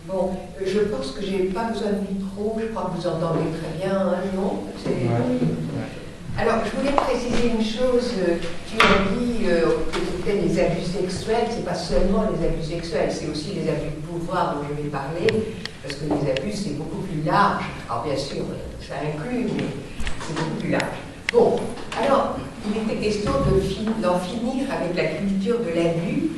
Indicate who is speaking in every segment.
Speaker 1: Bon, je pense que j'ai pas besoin de micro, je crois que vous entendez très bien, hein, non? Alors, je voulais préciser une chose. Tu as dit que c'était les abus sexuels, c'est pas seulement les abus sexuels, c'est aussi les abus de pouvoir dont je vais parler, parce que les abus, c'est beaucoup plus large. Alors, bien sûr, ça inclut, mais c'est beaucoup plus large. Bon, alors, il était question d'en finir avec la culture de l'abus,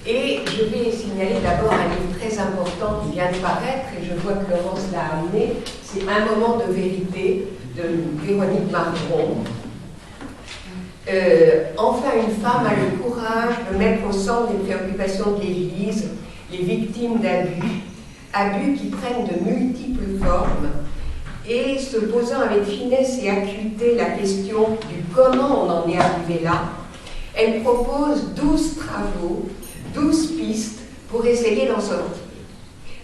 Speaker 1: et je vais signaler d'abord un livre très important qui vient de paraître, et je vois que Laurence l'a amené, c'est Un moment de vérité, de Véronique Marron. Enfin, une femme a le courage de mettre au centre des préoccupations de l'Église les victimes d'abus, abus qui prennent de multiples formes, et se posant avec finesse et acuité la question du comment on en est arrivé là, elle propose 12 travaux, 12 pistes pour essayer d'en sortir.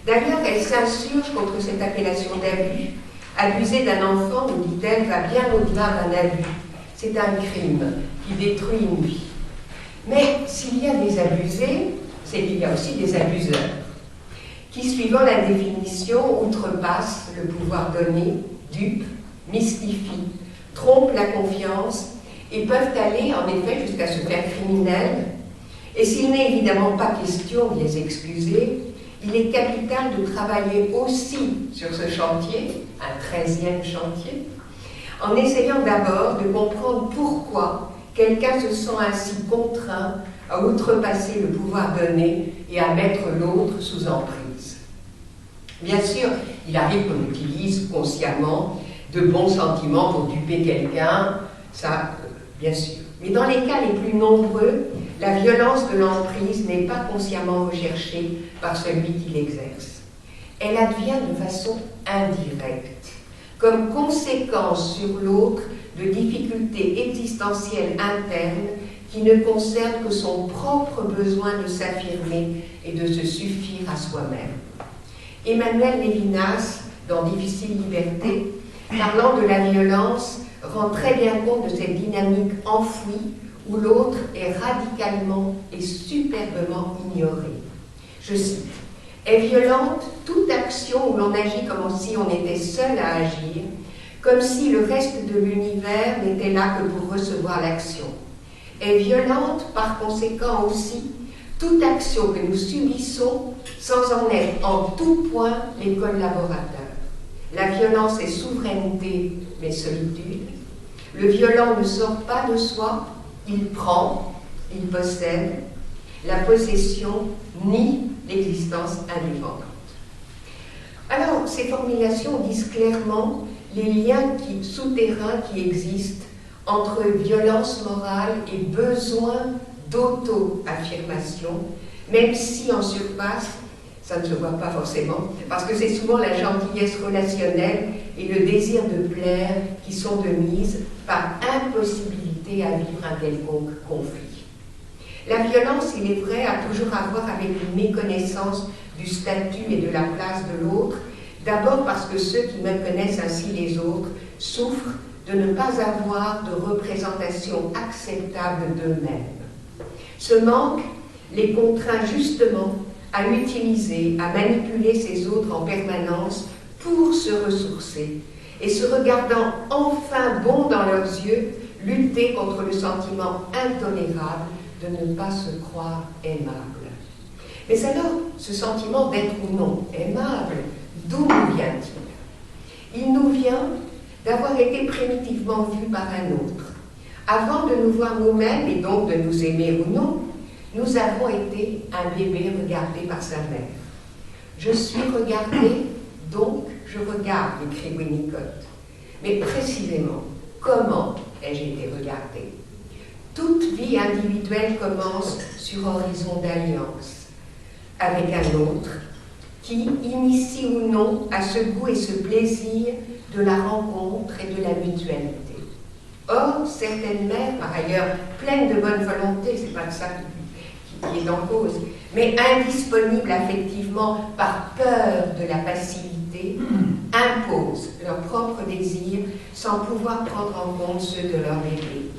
Speaker 1: D'ailleurs, elle s'insurge contre cette appellation d'abus. Abuser d'un enfant, nous dit-elle, va bien au-delà d'un abus. C'est un crime qui détruit une vie. Mais s'il y a des abusés, c'est qu'il y a aussi des abuseurs, qui, suivant la définition, outrepassent le pouvoir donné, dupent, mystifient, trompent la confiance et peuvent aller, en effet, jusqu'à se faire criminels. Et s'il n'est évidemment pas question de les excuser, il est capital de travailler aussi sur ce chantier, un 13e chantier, en essayant d'abord de comprendre pourquoi quelqu'un se sent ainsi contraint à outrepasser le pouvoir donné et à mettre l'autre sous emprise. Bien sûr, il arrive qu'on utilise consciemment de bons sentiments pour duper quelqu'un, ça, bien sûr. Mais dans les cas les plus nombreux, la violence de l'emprise n'est pas consciemment recherchée par celui qui l'exerce. Elle advient de façon indirecte, comme conséquence sur l'autre de difficultés existentielles internes qui ne concernent que son propre besoin de s'affirmer et de se suffire à soi-même. Emmanuel Lévinas, dans Difficile liberté, parlant de la violence, rend très bien compte de cette dynamique enfouie où l'autre est radicalement et superbement ignoré. Je cite, « Est violente toute action où l'on agit comme si on était seul à agir, comme si le reste de l'univers n'était là que pour recevoir l'action. Est violente par conséquent aussi toute action que nous subissons sans en être en tout point les collaborateurs. La violence est souveraineté, mais solitude. Le violent ne sort pas de soi, il prend, il possède. La possession nie l'existence indépendante. » Alors, ces formulations disent clairement les liens souterrains qui existent entre violence morale et besoin d'auto-affirmation, même si en surface, ça ne se voit pas forcément, parce que c'est souvent la gentillesse relationnelle et le désir de plaire qui sont de mise par impossibilité à vivre un quelconque conflit. La violence, il est vrai, a toujours à voir avec une méconnaissance du statut et de la place de l'autre, d'abord parce que ceux qui méconnaissent ainsi les autres souffrent de ne pas avoir de représentation acceptable d'eux-mêmes. Ce manque les contraint justement à utiliser, à manipuler ces autres en permanence pour se ressourcer et se regardant enfin bons dans leurs yeux, lutter contre le sentiment intolérable de ne pas se croire aimable. Mais alors, ce sentiment d'être ou non aimable, d'où nous vient-il? Il nous vient d'avoir été primitivement vus par un autre. Avant de nous voir nous-mêmes et donc de nous aimer ou non, nous avons été un bébé regardé par sa mère. Je suis regardée, donc je regarde, écrit Winnicott. Mais précisément, comment ai-je été regardée? Toute vie individuelle commence sur horizon d'alliance avec un autre qui initie ou non à ce goût et ce plaisir de la rencontre et de la mutualité. Or, certaines mères, par ailleurs pleines de bonne volonté, c'est pas de ça qui est en cause, mais indisponibles affectivement par peur de la passivité, imposent leurs propres désirs sans pouvoir prendre en compte ceux de leur bébé.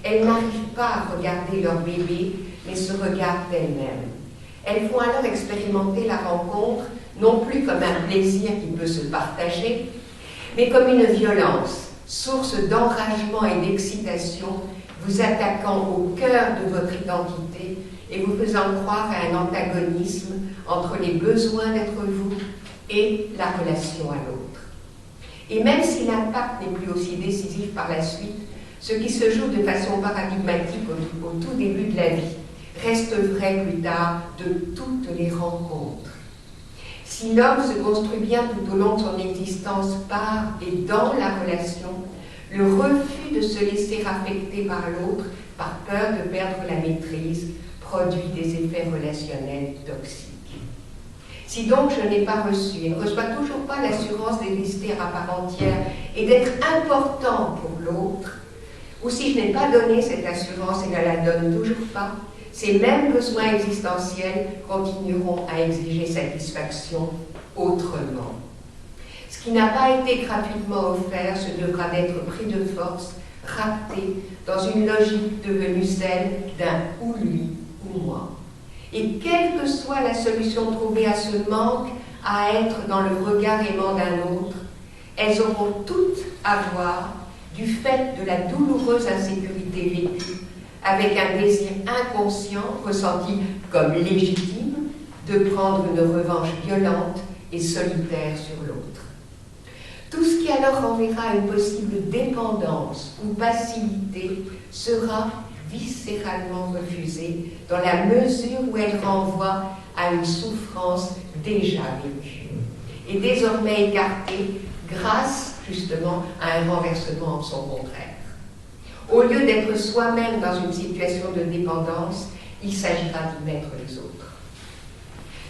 Speaker 1: Elles n'arrivent pas à regarder leur bébé, mais se regardent elles-mêmes. Elles font alors expérimenter la rencontre, non plus comme un plaisir qui peut se partager, mais comme une violence, source d'enragement et d'excitation, vous attaquant au cœur de votre identité et vous faisant croire à un antagonisme entre les besoins d'être vous et la relation à l'autre. Et même si l'impact n'est plus aussi décisif par la suite, ce qui se joue de façon paradigmatique au tout début de la vie reste vrai plus tard de toutes les rencontres. Si l'homme se construit bien tout au long de son existence par et dans la relation, le refus de se laisser affecter par l'autre, par peur de perdre la maîtrise, produit des effets relationnels toxiques. Si donc je n'ai pas reçu et ne reçois toujours pas l'assurance d'exister à part entière et d'être important pour l'autre, ou si je n'ai pas donné cette assurance et ne la donne toujours pas, ces mêmes besoins existentiels continueront à exiger satisfaction autrement. Ce qui n'a pas été gratuitement offert se devra d'être pris de force, rapté dans une logique devenue celle d'un ou lui ou moi. Et quelle que soit la solution trouvée à ce manque à être dans le regard aimant d'un autre, elles auront toutes à voir du fait de la douloureuse insécurité vécue, avec un désir inconscient ressenti comme légitime de prendre une revanche violente et solitaire sur l'autre. Tout ce qui alors renverra une possible dépendance ou passivité sera viscéralement refusé dans la mesure où elle renvoie à une souffrance déjà vécue et désormais écartée grâce justement à un renversement en son contraire. Au lieu d'être soi-même dans une situation de dépendance, il s'agira d'y mettre les autres.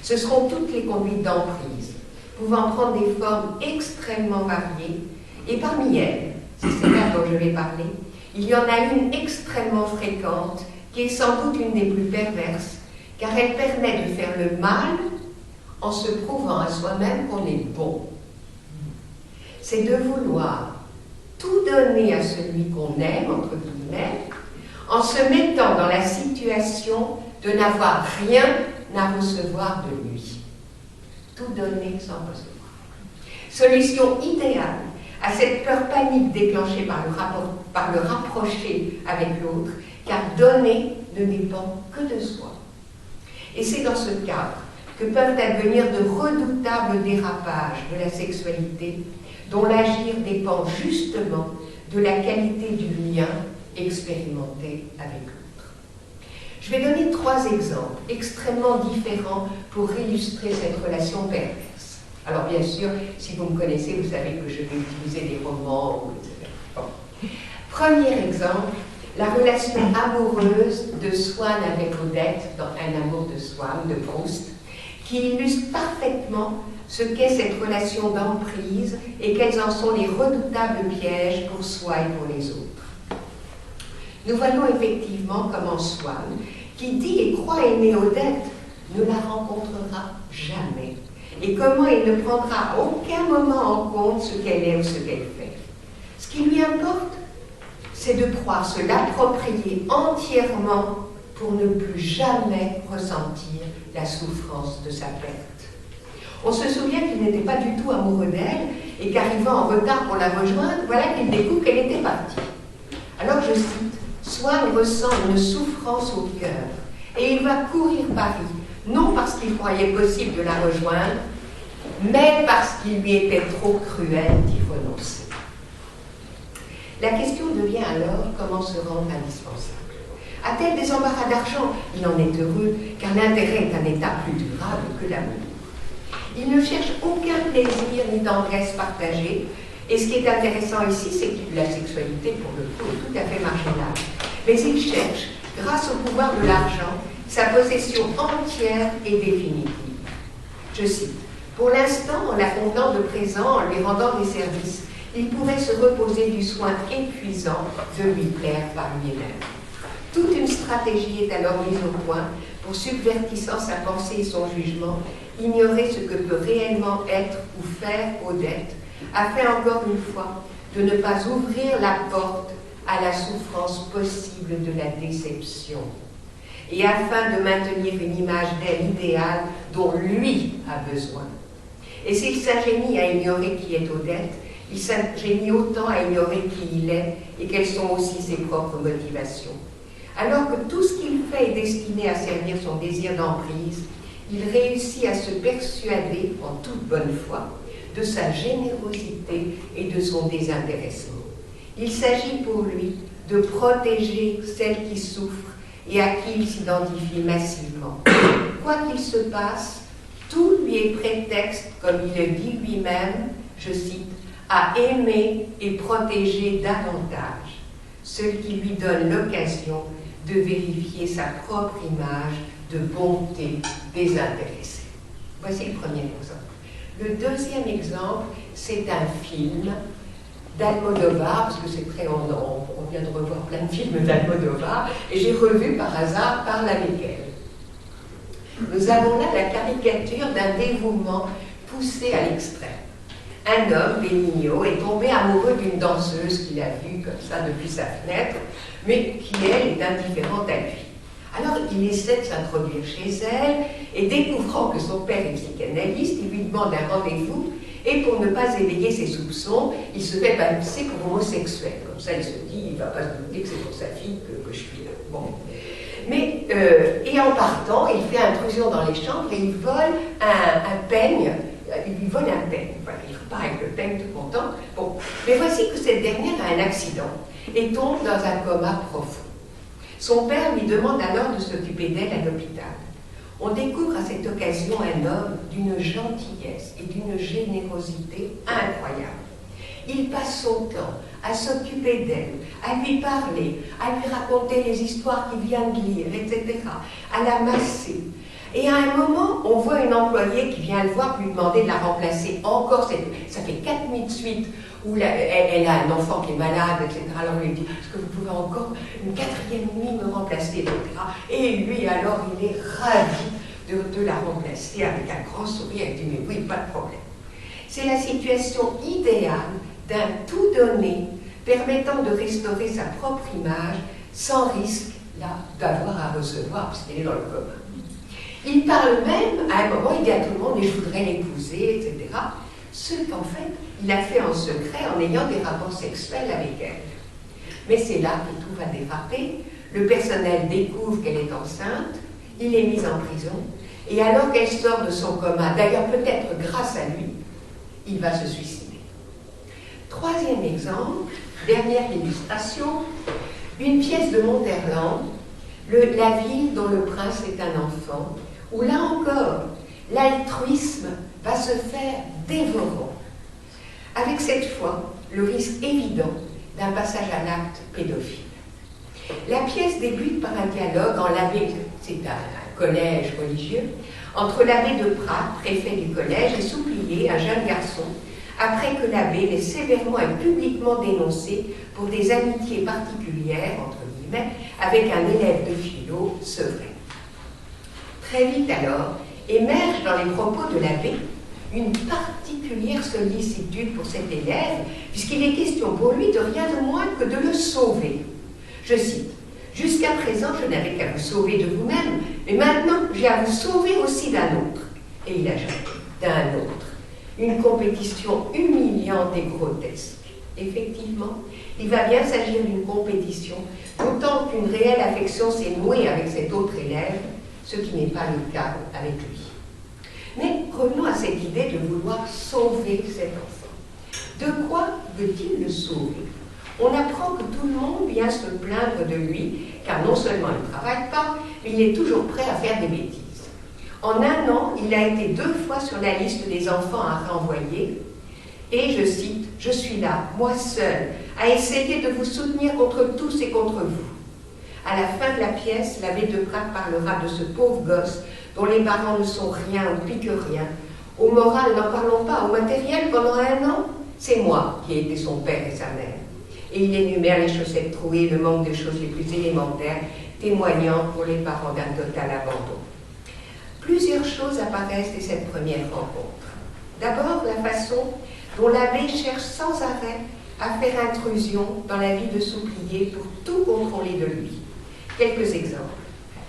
Speaker 1: Ce seront toutes les conduites d'emprise, pouvant prendre des formes extrêmement variées, et parmi elles, c'est celle-là dont je vais parler, il y en a une extrêmement fréquente, qui est sans doute une des plus perverses, car elle permet de faire le mal en se prouvant à soi-même qu'on est bon. C'est de vouloir tout donner à celui qu'on aime, entre guillemets, en se mettant dans la situation de n'avoir rien à recevoir de lui. Tout donner sans recevoir. Solution idéale à cette peur panique déclenchée par le rapprocher avec l'autre, car donner ne dépend que de soi. Et c'est dans ce cadre que peuvent advenir de redoutables dérapages de la sexualité, dont l'agir dépend justement de la qualité du lien expérimenté avec l'autre. Je vais donner 3 exemples extrêmement différents pour illustrer cette relation perverse. Alors bien sûr, si vous me connaissez, vous savez que je vais utiliser des romans, etc. Bon. Premier exemple, la relation amoureuse de Swann avec Odette dans Un amour de Swann de Proust, qui illustre parfaitement ce qu'est cette relation d'emprise et quels en sont les redoutables pièges pour soi et pour les autres. Nous voyons effectivement comment Swann, qui dit et croit aimer Odette, ne la rencontrera jamais, et comment il ne prendra à aucun moment en compte ce qu'elle est ou ce qu'elle fait. Ce qui lui importe, c'est de croire se l'approprier entièrement pour ne plus jamais ressentir la souffrance de sa perte. On se souvient qu'il n'était pas du tout amoureux d'elle et qu'arrivant en retard pour la rejoindre, voilà qu'il découvre qu'elle était partie. Alors je cite, Swann ressent une souffrance au cœur et il va courir Paris, non parce qu'il croyait possible de la rejoindre, mais parce qu'il lui était trop cruel d'y renoncer. La question devient alors comment se rendre indispensable. A-t-elle des embarras d'argent? Il en est heureux, car l'intérêt est un état plus durable que l'amour. Il ne cherche aucun plaisir ni tendresse partagée, et ce qui est intéressant ici, c'est que la sexualité, pour le coup, est tout à fait marginale. Mais il cherche, grâce au pouvoir de l'argent, sa possession entière et définitive. Je cite, « Pour l'instant, en la contenant de présent, en lui rendant des services, il pourrait se reposer du soin épuisant de lui plaire par lui-même. Toute une stratégie est alors mise au point pour, subvertissant sa pensée et son jugement, ignorer ce que peut réellement être ou faire Odette, afin encore une fois de ne pas ouvrir la porte à la souffrance possible de la déception. et afin de maintenir une image d'elle idéale dont lui a besoin. Et s'il s'ingénie à ignorer qui est Odette, il s'ingénie autant à ignorer qui il est et quelles sont aussi ses propres motivations. Alors que tout ce qu'il fait est destiné à servir son désir d'emprise, il réussit à se persuader, en toute bonne foi, de sa générosité et de son désintéressement. Il s'agit pour lui de protéger celle qui souffre et à qui il s'identifie massivement. Quoi qu'il se passe, tout lui est prétexte, comme il le dit lui-même, je cite, à aimer et protéger davantage, ce qui lui donne l'occasion de vérifier sa propre image de bonté désintéressée. Voici le premier exemple. Le deuxième exemple, c'est un film d'Almodovar, parce que c'est très, on vient de revoir plein de films d'Almodovar, et j'ai revu par hasard Parle avec elle. Nous avons là la caricature d'un dévouement poussé à l'extrême. Un homme, Benigno, est tombé amoureux d'une danseuse qu'il a vue comme ça depuis sa fenêtre, mais qui, elle, est indifférente à lui. Alors, il essaie de s'introduire chez elle, et découvrant que son père est psychanalyste, il lui demande un rendez-vous, et pour ne pas éveiller ses soupçons, il se fait passer pour homosexuel. Comme ça, il se dit, il ne va pas se douter que c'est pour sa fille que je suis là. Bon. Mais, et en partant, il fait intrusion dans les chambres et il vole un peigne. Il lui vole un peigne. Voilà, il repart avec le peigne tout content. Bon. Mais voici que cette dernière a un accident et tombe dans un coma profond. Son père lui demande alors de s'occuper d'elle à l'hôpital. On découvre à cette occasion un homme d'une gentillesse et d'une générosité incroyable. Il passe son temps à s'occuper d'elle, à lui parler, à lui raconter les histoires qu'il vient de lire, etc., à la masser. Et à un moment, on voit une employée qui vient le voir lui demander de la remplacer. Encore, ça fait 4 nuits de suite où elle a un enfant qui est malade, etc. Alors on lui dit, est-ce que vous pouvez encore une 4e nuit me remplacer, etc. Et lui, alors, il est ravi de la remplacer avec un grand sourire. Il dit, mais oui, pas de problème. C'est la situation idéale d'un tout donné permettant de restaurer sa propre image sans risque là d'avoir à recevoir parce qu'il est dans le coma. Il parle même, à un moment, il dit à tout le monde, mais je voudrais l'épouser, etc. Ce qu'en fait, il a fait en secret en ayant des rapports sexuels avec elle. Mais c'est là que tout va déraper. Le personnel découvre qu'elle est enceinte, il est mis en prison, et alors qu'elle sort de son coma, d'ailleurs peut-être grâce à lui, il va se suicider. Troisième exemple, dernière illustration, une pièce de Monterland, La ville dont le prince est un enfant, où là encore, l'altruisme va se faire dévorant, avec cette fois le risque évident d'un passage à l'acte pédophile. La pièce débute par un dialogue en l'abbé, c'est un collège religieux, entre l'abbé de Prat, préfet du collège, et Souplier, un jeune garçon, après que l'abbé l'ait sévèrement et publiquement dénoncé pour des amitiés particulières, entre guillemets, avec un élève de philo, Sevray. Très vite alors, émerge dans les propos de l'abbé une particulière sollicitude pour cet élève, puisqu'il est question pour lui de rien de moins que de le sauver. Je cite, « Jusqu'à présent, je n'avais qu'à vous sauver de vous-même, mais maintenant, j'ai à vous sauver aussi d'un autre. » Et il ajoute, « d'un autre. » Une compétition humiliante et grotesque. Effectivement, il va bien s'agir d'une compétition, d'autant qu'une réelle affection s'est nouée avec cet autre élève, ce qui n'est pas le cas avec lui. Mais revenons à cette idée de vouloir sauver cet enfant. De quoi veut-il le sauver? On apprend que tout le monde vient se plaindre de lui, car non seulement il ne travaille pas, mais il est toujours prêt à faire des bêtises. En un an, il a été 2 fois sur la liste des enfants à renvoyer, et je cite, « Je suis là, moi seul, à essayer de vous soutenir contre tous et contre vous. » À la fin de la pièce, l'abbé de Prat parlera de ce pauvre gosse dont les parents ne sont rien ou plus que rien. Au moral, n'en parlons pas. Au matériel, pendant 1 an, c'est moi qui ai été son père et sa mère. Et il énumère les chaussettes trouées, le manque de choses les plus élémentaires, témoignant pour les parents d'un total abandon. Plusieurs choses apparaissent dès cette première rencontre. D'abord, la façon dont l'abbé cherche sans arrêt à faire intrusion dans la vie de Souplier pour tout contrôler de lui. Quelques exemples.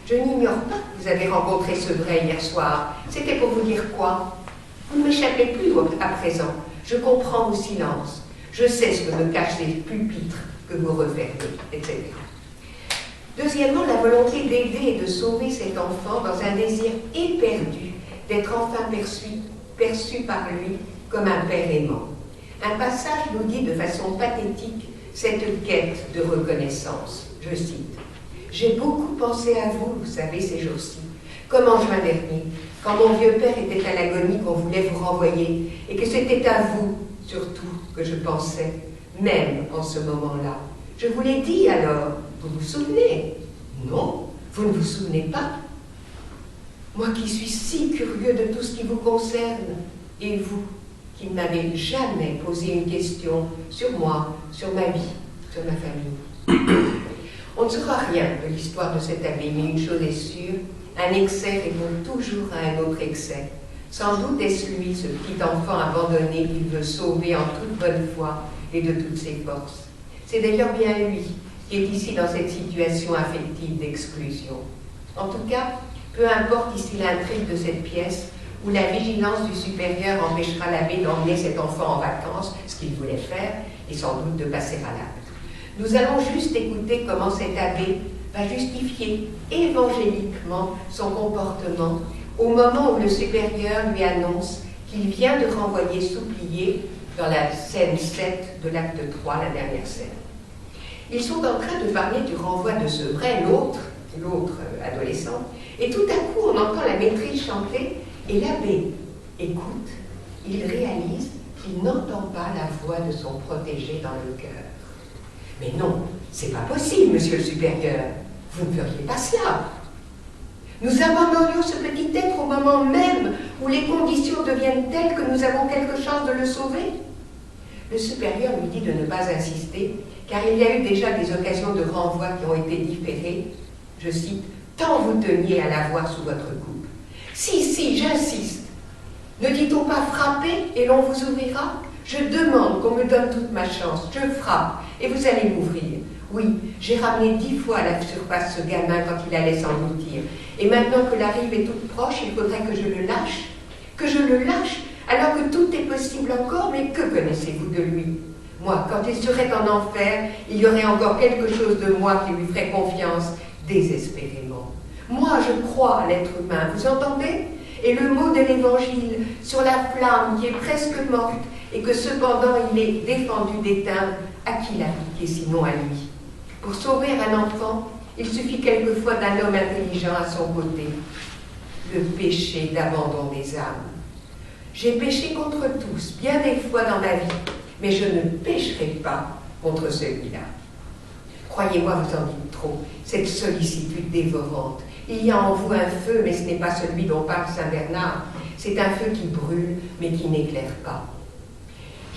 Speaker 1: Je n'ignore pas que vous avez rencontré ce vrai hier soir. C'était pour vous dire quoi? Vous ne m'échappez plus à présent. Je comprends vos silences. Je sais ce que me cachent les pupitres que vous refermez, etc. Deuxièmement, la volonté d'aider et de sauver cet enfant dans un désir éperdu d'être enfin perçu par lui comme un père aimant. Un passage nous dit de façon pathétique cette quête de reconnaissance. Je cite: « J'ai beaucoup pensé à vous, vous savez, ces jours-ci, comme en juin dernier, quand mon vieux père était à l'agonie qu'on voulait vous renvoyer, et que c'était à vous, surtout, que je pensais, même en ce moment-là. Je vous l'ai dit alors, vous vous souvenez? Non, vous ne vous souvenez pas. Moi qui suis si curieux de tout ce qui vous concerne, et vous, qui ne m'avez jamais posé une question sur moi, sur ma vie, sur ma famille. On ne saura rien de l'histoire de cet abbé, mais une chose est sûre, un excès répond toujours à un autre excès. Sans doute est-ce lui, ce petit enfant abandonné qu'il veut sauver en toute bonne foi et de toutes ses forces. C'est d'ailleurs bien lui qui est ici dans cette situation affective d'exclusion. En tout cas, peu importe ici l'intrigue de cette pièce, où la vigilance du supérieur empêchera l'abbé d'emmener cet enfant en vacances, ce qu'il voulait faire, et sans doute de passer à l'acte. Nous allons juste écouter comment cet abbé va justifier évangéliquement son comportement au moment où le supérieur lui annonce qu'il vient de renvoyer Souplier dans la scène 7 de l'acte 3, la dernière scène. Ils sont en train de parler du renvoi de ce vrai, l'autre adolescent, et tout à coup on entend la maîtrise chanter, et l'abbé écoute, il réalise qu'il n'entend pas la voix de son protégé dans le cœur. Mais non, c'est pas possible, monsieur le supérieur, vous ne feriez pas cela. Nous abandonnions ce petit être au moment même où les conditions deviennent telles que nous avons quelque chance de le sauver. Le supérieur lui dit de ne pas insister, car il y a eu déjà des occasions de renvoi qui ont été différées. Je cite, « Tant vous teniez à l'avoir sous votre coupe. » Si, j'insiste. Ne dit-on pas frapper et l'on vous ouvrira? Je demande qu'on me donne toute ma chance. Je frappe et vous allez m'ouvrir. Oui, j'ai ramené 10 fois à la surface ce gamin quand il allait s'engloutir. Et maintenant que la rive est toute proche, il faudrait que je le lâche. Que je le lâche alors que tout est possible encore, mais que connaissez-vous de lui? Moi, quand il serait en enfer, il y aurait encore quelque chose de moi qui lui ferait confiance désespérément. Moi, je crois à l'être humain, vous entendez? Et le mot de l'Évangile sur la flamme qui est presque morte et que cependant il est défendu d'éteindre, à qui l'appliquer sinon à lui? Pour sauver un enfant, il suffit quelquefois d'un homme intelligent à son côté. Le péché d'abandon des âmes. J'ai péché contre tous, bien des fois dans ma vie, mais je ne pécherai pas contre celui-là. Croyez-moi, vous en dites trop, cette sollicitude dévorante. Il y a en vous un feu, mais ce n'est pas celui dont parle saint Bernard. C'est un feu qui brûle, mais qui n'éclaire pas.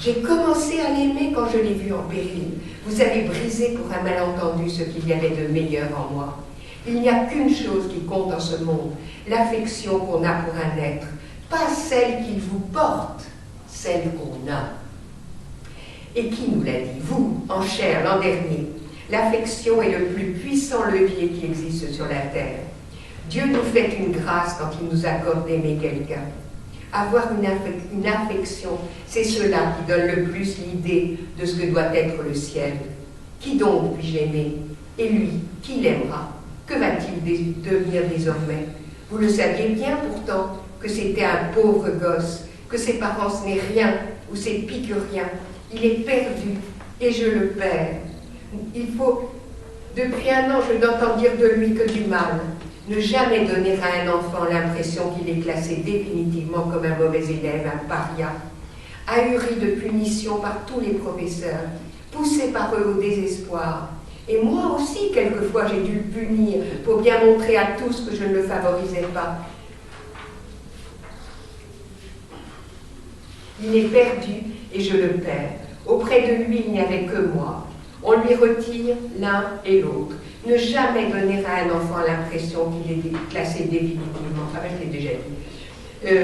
Speaker 1: J'ai commencé à l'aimer quand je l'ai vu en péril. Vous avez brisé pour un malentendu ce qu'il y avait de meilleur en moi. Il n'y a qu'une chose qui compte dans ce monde, l'affection qu'on a pour un être, pas celle qu'il vous porte, celle qu'on a. Et qui nous l'a dit? Vous, en chair, l'an dernier. L'affection est le plus puissant levier qui existe sur la terre. Dieu nous fait une grâce quand il nous accorde d'aimer quelqu'un. Avoir une affection, c'est cela qui donne le plus l'idée de ce que doit être le ciel. Qui donc puis-je aimer? Et lui, qui l'aimera? Que va-t-il devenir désormais? Vous le saviez bien pourtant que c'était un pauvre gosse, que ses parents ce n'est rien, ou c'est pis que rien. Il est perdu, et je le perds. Depuis un an, je n'entends dire de lui que du mal. Ne jamais donner à un enfant l'impression qu'il est classé définitivement comme un mauvais élève, un paria, ahuri de punition par tous les professeurs, poussé par eux au désespoir. Et moi aussi, quelquefois, j'ai dû le punir pour bien montrer à tous que je ne le favorisais pas. Il est perdu et je le perds. Auprès de lui, il n'y avait que moi. On lui retire l'un et l'autre. Ne jamais donner à un enfant l'impression qu'il est classé définitivement. Enfin, je l'ai déjà dit.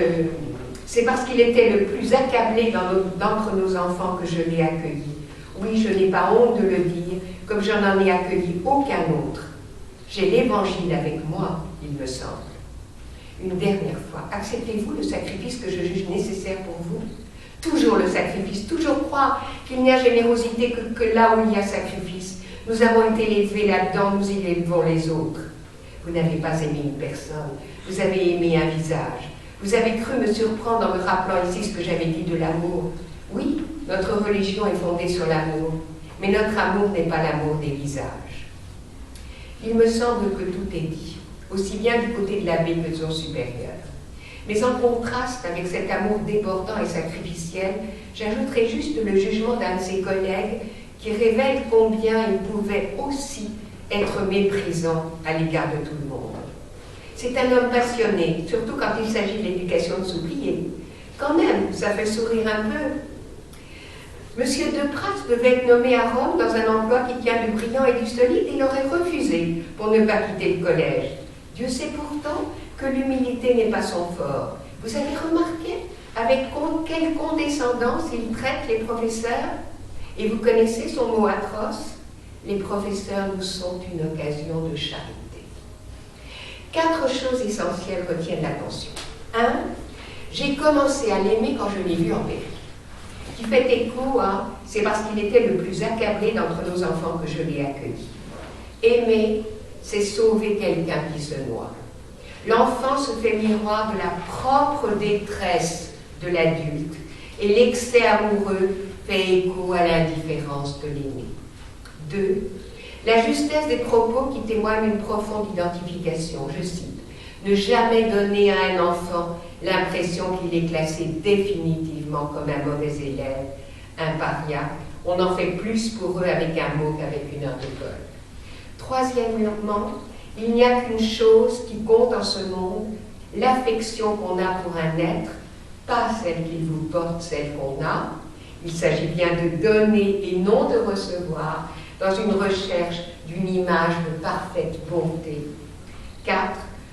Speaker 1: C'est parce qu'il était le plus accablé d'entre nos enfants que je l'ai accueilli. Oui, je n'ai pas honte de le dire, comme je n'en ai accueilli aucun autre. J'ai l'Évangile avec moi, il me semble. Une dernière fois, acceptez-vous le sacrifice que je juge nécessaire pour vous? Toujours le sacrifice, toujours croire qu'il n'y a générosité que là où il y a sacrifice. Nous avons été élevés là-dedans, nous y élevons les autres. Vous n'avez pas aimé une personne, vous avez aimé un visage. Vous avez cru me surprendre en me rappelant ici ce que j'avais dit de l'amour. Oui, notre religion est fondée sur l'amour, mais notre amour n'est pas l'amour des visages. Il me semble que tout est dit, aussi bien du côté de l'abbé que de son supérieur. Mais en contraste avec cet amour débordant et sacrificiel, j'ajouterai juste le jugement d'un de ses collègues qui révèle combien il pouvait aussi être méprisant à l'égard de tout le monde. C'est un homme passionné, surtout quand il s'agit de l'éducation de s'oublier. Quand même, ça fait sourire un peu. Monsieur Depras devait être nommé à Rome dans un emploi qui tient du brillant et du solide, et il aurait refusé pour ne pas quitter le collège. Dieu sait pourtant que l'humilité n'est pas son fort. Vous avez remarqué avec quelle condescendance il traite les professeurs? Et vous connaissez son mot atroce? Les professeurs nous sont une occasion de charité. 4 choses essentielles retiennent l'attention. 1. J'ai commencé à l'aimer quand je l'ai vu en péril. Qui fait écho à « c'est parce qu'il était le plus accablé d'entre nos enfants que je l'ai accueilli ». Aimer, c'est sauver quelqu'un qui se noie. L'enfant se fait miroir de la propre détresse de l'adulte et l'excès amoureux fait écho à l'indifférence de l'aîné. 2. La justesse des propos qui témoignent d'une profonde identification. Je cite, « Ne jamais donner à un enfant l'impression qu'il est classé définitivement comme un mauvais élève, un paria. On en fait plus pour eux avec un mot qu'avec une heure de colle. » Troisièmement, il n'y a qu'une chose qui compte en ce monde, l'affection qu'on a pour un être, pas celle qu'il vous porte, celle qu'on a. Il s'agit bien de donner et non de recevoir, dans une recherche d'une image de parfaite bonté. 4.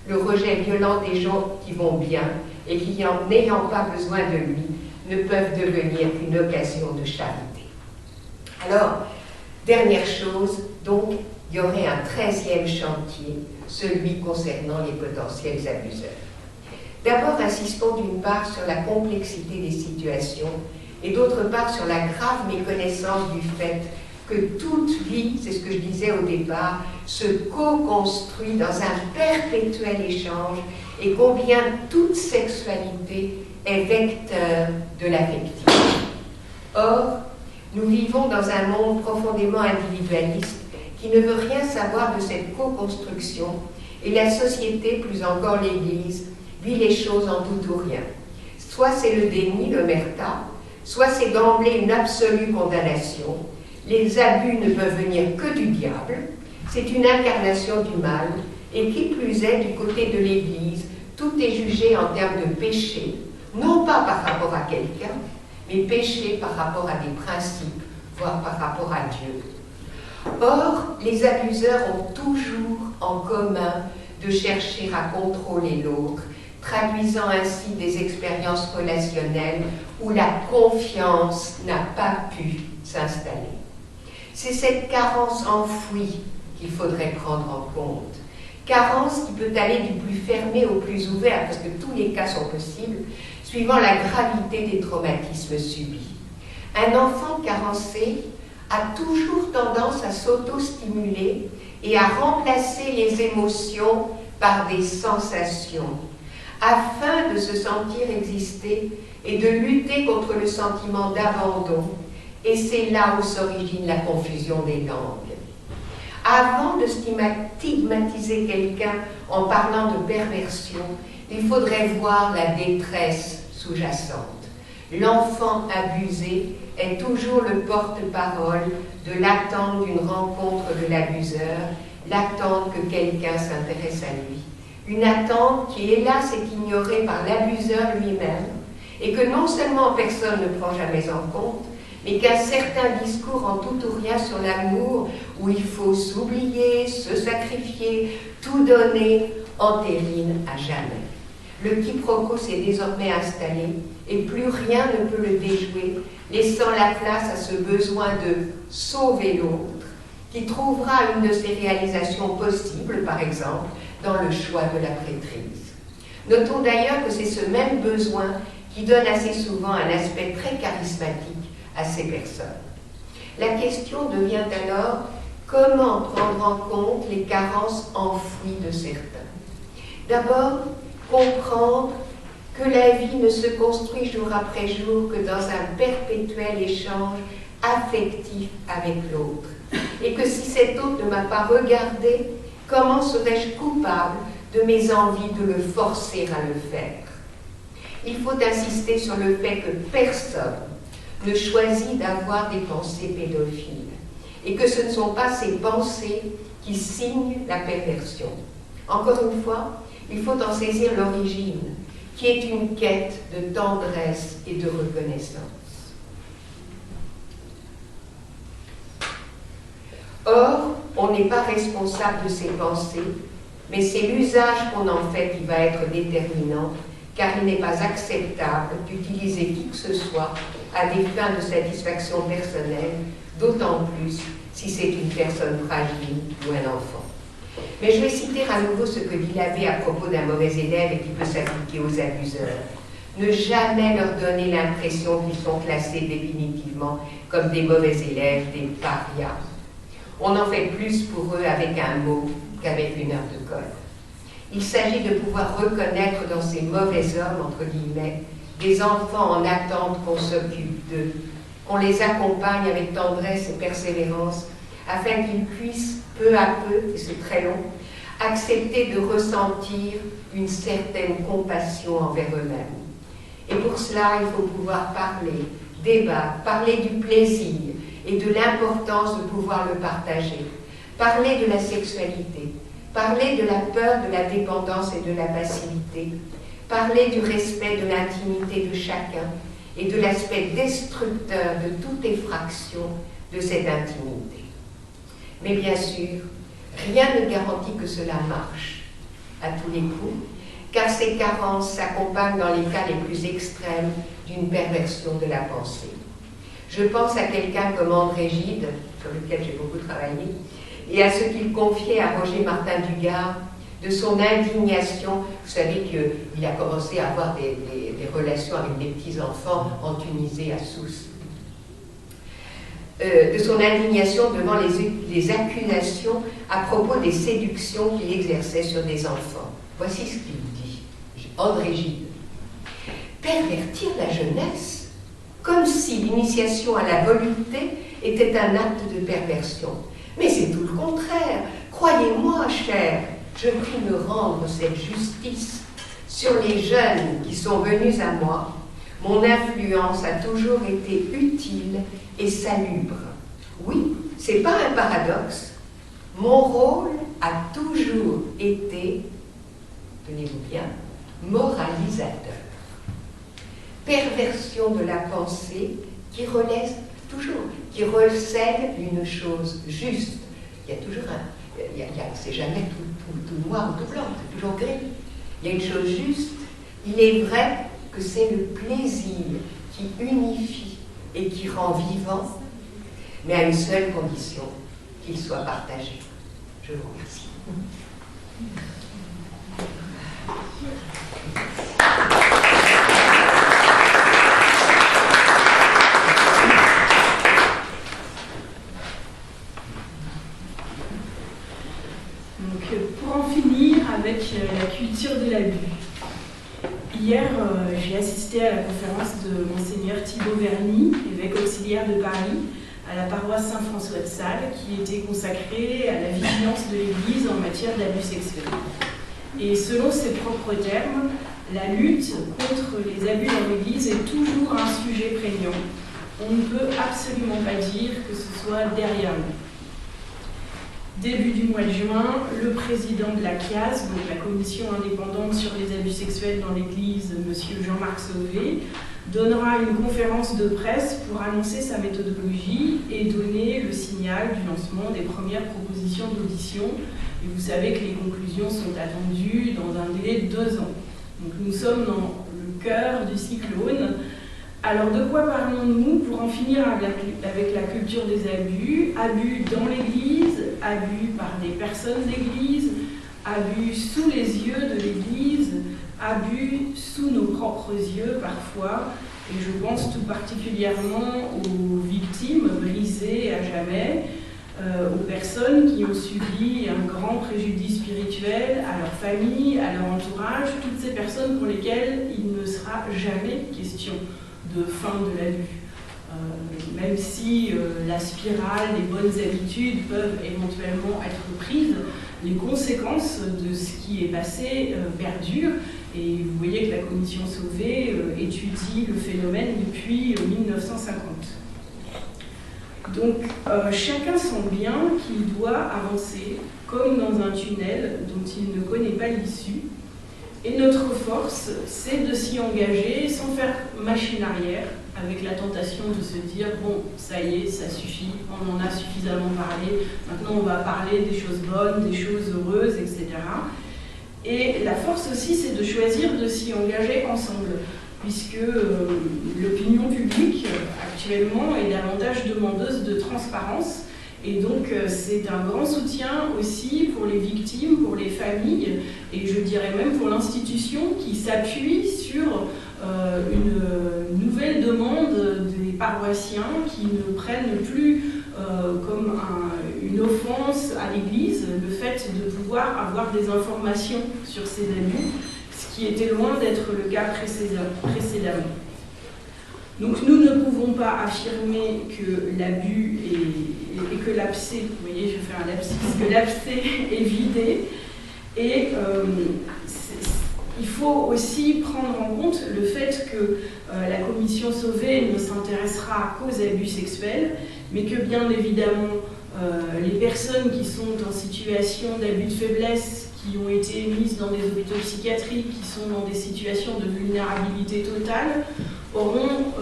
Speaker 1: Le rejet violent des gens qui vont bien et qui, n'ayant pas besoin de lui, ne peuvent devenir qu'une occasion de charité. Alors, dernière chose, donc, il y aurait un 13e chantier, celui concernant les potentiels abuseurs. D'abord, insistons d'une part sur la complexité des situations et d'autre part sur la grave méconnaissance du fait que toute vie, c'est ce que je disais au départ, se co-construit dans un perpétuel échange et combien toute sexualité est vecteur de l'affectif. Or, nous vivons dans un monde profondément individualiste qui ne veut rien savoir de cette co-construction et la société, plus encore l'Église, vit les choses en tout ou rien. Soit c'est le déni, l'omerta, soit c'est d'emblée une absolue condamnation. Les abus ne peuvent venir que du diable, c'est une incarnation du mal, et qui plus est, du côté de l'Église, tout est jugé en termes de péché, non pas par rapport à quelqu'un, mais péché par rapport à des principes, voire par rapport à Dieu. Or, les abuseurs ont toujours en commun de chercher à contrôler l'autre, traduisant ainsi des expériences relationnelles où la confiance n'a pas pu s'installer. C'est cette carence enfouie qu'il faudrait prendre en compte. Carence qui peut aller du plus fermé au plus ouvert, parce que tous les cas sont possibles, suivant la gravité des traumatismes subis. Un enfant carencé a toujours tendance à s'auto-stimuler et à remplacer les émotions par des sensations, afin de se sentir exister et de lutter contre le sentiment d'abandon. Et c'est là où s'origine la confusion des langues. Avant de stigmatiser quelqu'un en parlant de perversion, il faudrait voir la détresse sous-jacente. L'enfant abusé est toujours le porte-parole de l'attente d'une rencontre de l'abuseur, l'attente que quelqu'un s'intéresse à lui. Une attente qui, hélas, est ignorée par l'abuseur lui-même et que non seulement personne ne prend jamais en compte, mais qu'un certain discours en tout ou rien sur l'amour, où il faut s'oublier, se sacrifier, tout donner, entérine à jamais. Le quiproquo s'est désormais installé et plus rien ne peut le déjouer, laissant la place à ce besoin de sauver l'autre qui trouvera une de ses réalisations possibles, par exemple, dans le choix de la prêtrise. Notons d'ailleurs que c'est ce même besoin qui donne assez souvent un aspect très charismatique à ces personnes. La question devient alors comment prendre en compte les carences enfouies de certains. D'abord, comprendre que la vie ne se construit jour après jour que dans un perpétuel échange affectif avec l'autre. Et que si cet autre ne m'a pas regardé, comment serais-je coupable de mes envies de le forcer à le faire? Il faut insister sur le fait que personne ne choisit d'avoir des pensées pédophiles et que ce ne sont pas ces pensées qui signent la perversion. Encore une fois, il faut en saisir l'origine, qui est une quête de tendresse et de reconnaissance. Or, on n'est pas responsable de ces pensées, mais c'est l'usage qu'on en fait qui va être déterminant, car il n'est pas acceptable d'utiliser qui que ce soit à des fins de satisfaction personnelle, d'autant plus si c'est une personne fragile ou un enfant. Mais je vais citer à nouveau ce que dit l'abbé à propos d'un mauvais élève et qui peut s'appliquer aux abuseurs. Ne jamais leur donner l'impression qu'ils sont classés définitivement comme des mauvais élèves, des parias. On en fait plus pour eux avec un mot qu'avec une heure de colle. Il s'agit de pouvoir reconnaître dans ces mauvais hommes, entre guillemets, des enfants en attente qu'on s'occupe d'eux, qu'on les accompagne avec tendresse et persévérance, afin qu'ils puissent, peu à peu, et c'est très long, accepter de ressentir une certaine compassion envers eux-mêmes. Et pour cela, il faut pouvoir parler, débattre, parler du plaisir et de l'importance de pouvoir le partager, parler de la sexualité, parler de la peur de la dépendance et de la passivité, parler du respect de l'intimité de chacun et de l'aspect destructeur de toute effraction de cette intimité. Mais bien sûr, rien ne garantit que cela marche à tous les coups, car ces carences s'accompagnent dans les cas les plus extrêmes d'une perversion de la pensée. Je pense à quelqu'un comme André Gide, sur lequel j'ai beaucoup travaillé, et à ce qu'il confiait à Roger Martin Dugard de son indignation. Vous savez qu'il a commencé à avoir des relations avec des petits-enfants en Tunisie, à Sousse. De son indignation devant les accusations à propos des séductions qu'il exerçait sur des enfants. Voici ce qu'il dit, André Gide. Pervertir la jeunesse, comme si l'initiation à la volupté était un acte de perversion. Mais c'est tout le contraire. Croyez-moi, cher, je prie me rendre cette justice sur les jeunes qui sont venus à moi. Mon influence a toujours été utile et salubre. Oui, c'est pas un paradoxe. Mon rôle a toujours été, tenez-vous bien, moralisateur. Perversion de la pensée qui relève toujours, qui recèle une chose juste. Il y a toujours c'est jamais tout noir ou tout blanc, c'est toujours gris. Il y a une chose juste. Il est vrai que c'est le plaisir qui unifie et qui rend vivant, mais à une seule condition, qu'il soit partagé. Je vous remercie.
Speaker 2: Pour en finir avec la culture de l'abus. Hier, j'ai assisté à la conférence de Monseigneur Thibaut Verny, évêque auxiliaire de Paris, à la paroisse Saint-François de Sales, qui était consacrée à la vigilance de l'Église en matière d'abus sexuels. Et selon ses propres termes, la lutte contre les abus dans l'Église est toujours un sujet prégnant. On ne peut absolument pas dire que ce soit derrière nous. Début du mois de juin, le président de la CIAS, donc la Commission indépendante sur les abus sexuels dans l'Église, M. Jean-Marc Sauvé, donnera une conférence de presse pour annoncer sa méthodologie et donner le signal du lancement des premières propositions d'audition. Et vous savez que les conclusions sont attendues dans un délai de 2 ans. Donc nous sommes dans le cœur du cyclone, Alors de quoi parlons-nous pour en finir avec la culture des abus? Abus dans l'Église, abus par des personnes d'Église, abus sous les yeux de l'Église, abus sous nos propres yeux parfois, et je pense tout particulièrement aux victimes brisées à jamais, aux personnes qui ont subi un grand préjudice spirituel à leur famille, à leur entourage, toutes ces personnes pour lesquelles il ne sera jamais question de fin de l'abus. Même si la spirale des bonnes habitudes peuvent éventuellement être prises, les conséquences de ce qui est passé perdurent. Et vous voyez que la commission Sauvé étudie le phénomène depuis 1950. Donc chacun sent bien qu'il doit avancer comme dans un tunnel dont il ne connaît pas l'issue. Et notre force, c'est de s'y engager sans faire machine arrière, avec la tentation de se dire « bon, ça y est, ça suffit, on en a suffisamment parlé, maintenant on va parler des choses bonnes, des choses heureuses, etc. » Et la force aussi, c'est de choisir de s'y engager ensemble, puisque l'opinion publique, actuellement, est davantage demandeuse de transparence. Et donc, c'est un grand soutien aussi pour les victimes, pour les familles, et je dirais même pour l'institution qui s'appuie sur une nouvelle demande des paroissiens qui ne prennent plus comme une offense à l'Église le fait de pouvoir avoir des informations sur ces abus, ce qui était loin d'être le cas précédemment. Donc nous ne pouvons pas affirmer que l'abus et que l'abcès, vous voyez, je fais un lapsus, que l'abcès est vidé. Et il faut aussi prendre en compte le fait que la commission Sauvé ne s'intéressera qu'aux abus sexuels, mais que bien évidemment les personnes qui sont en situation d'abus de faiblesse, qui ont été mises dans des hôpitaux psychiatriques, qui sont dans des situations de vulnérabilité totale, auront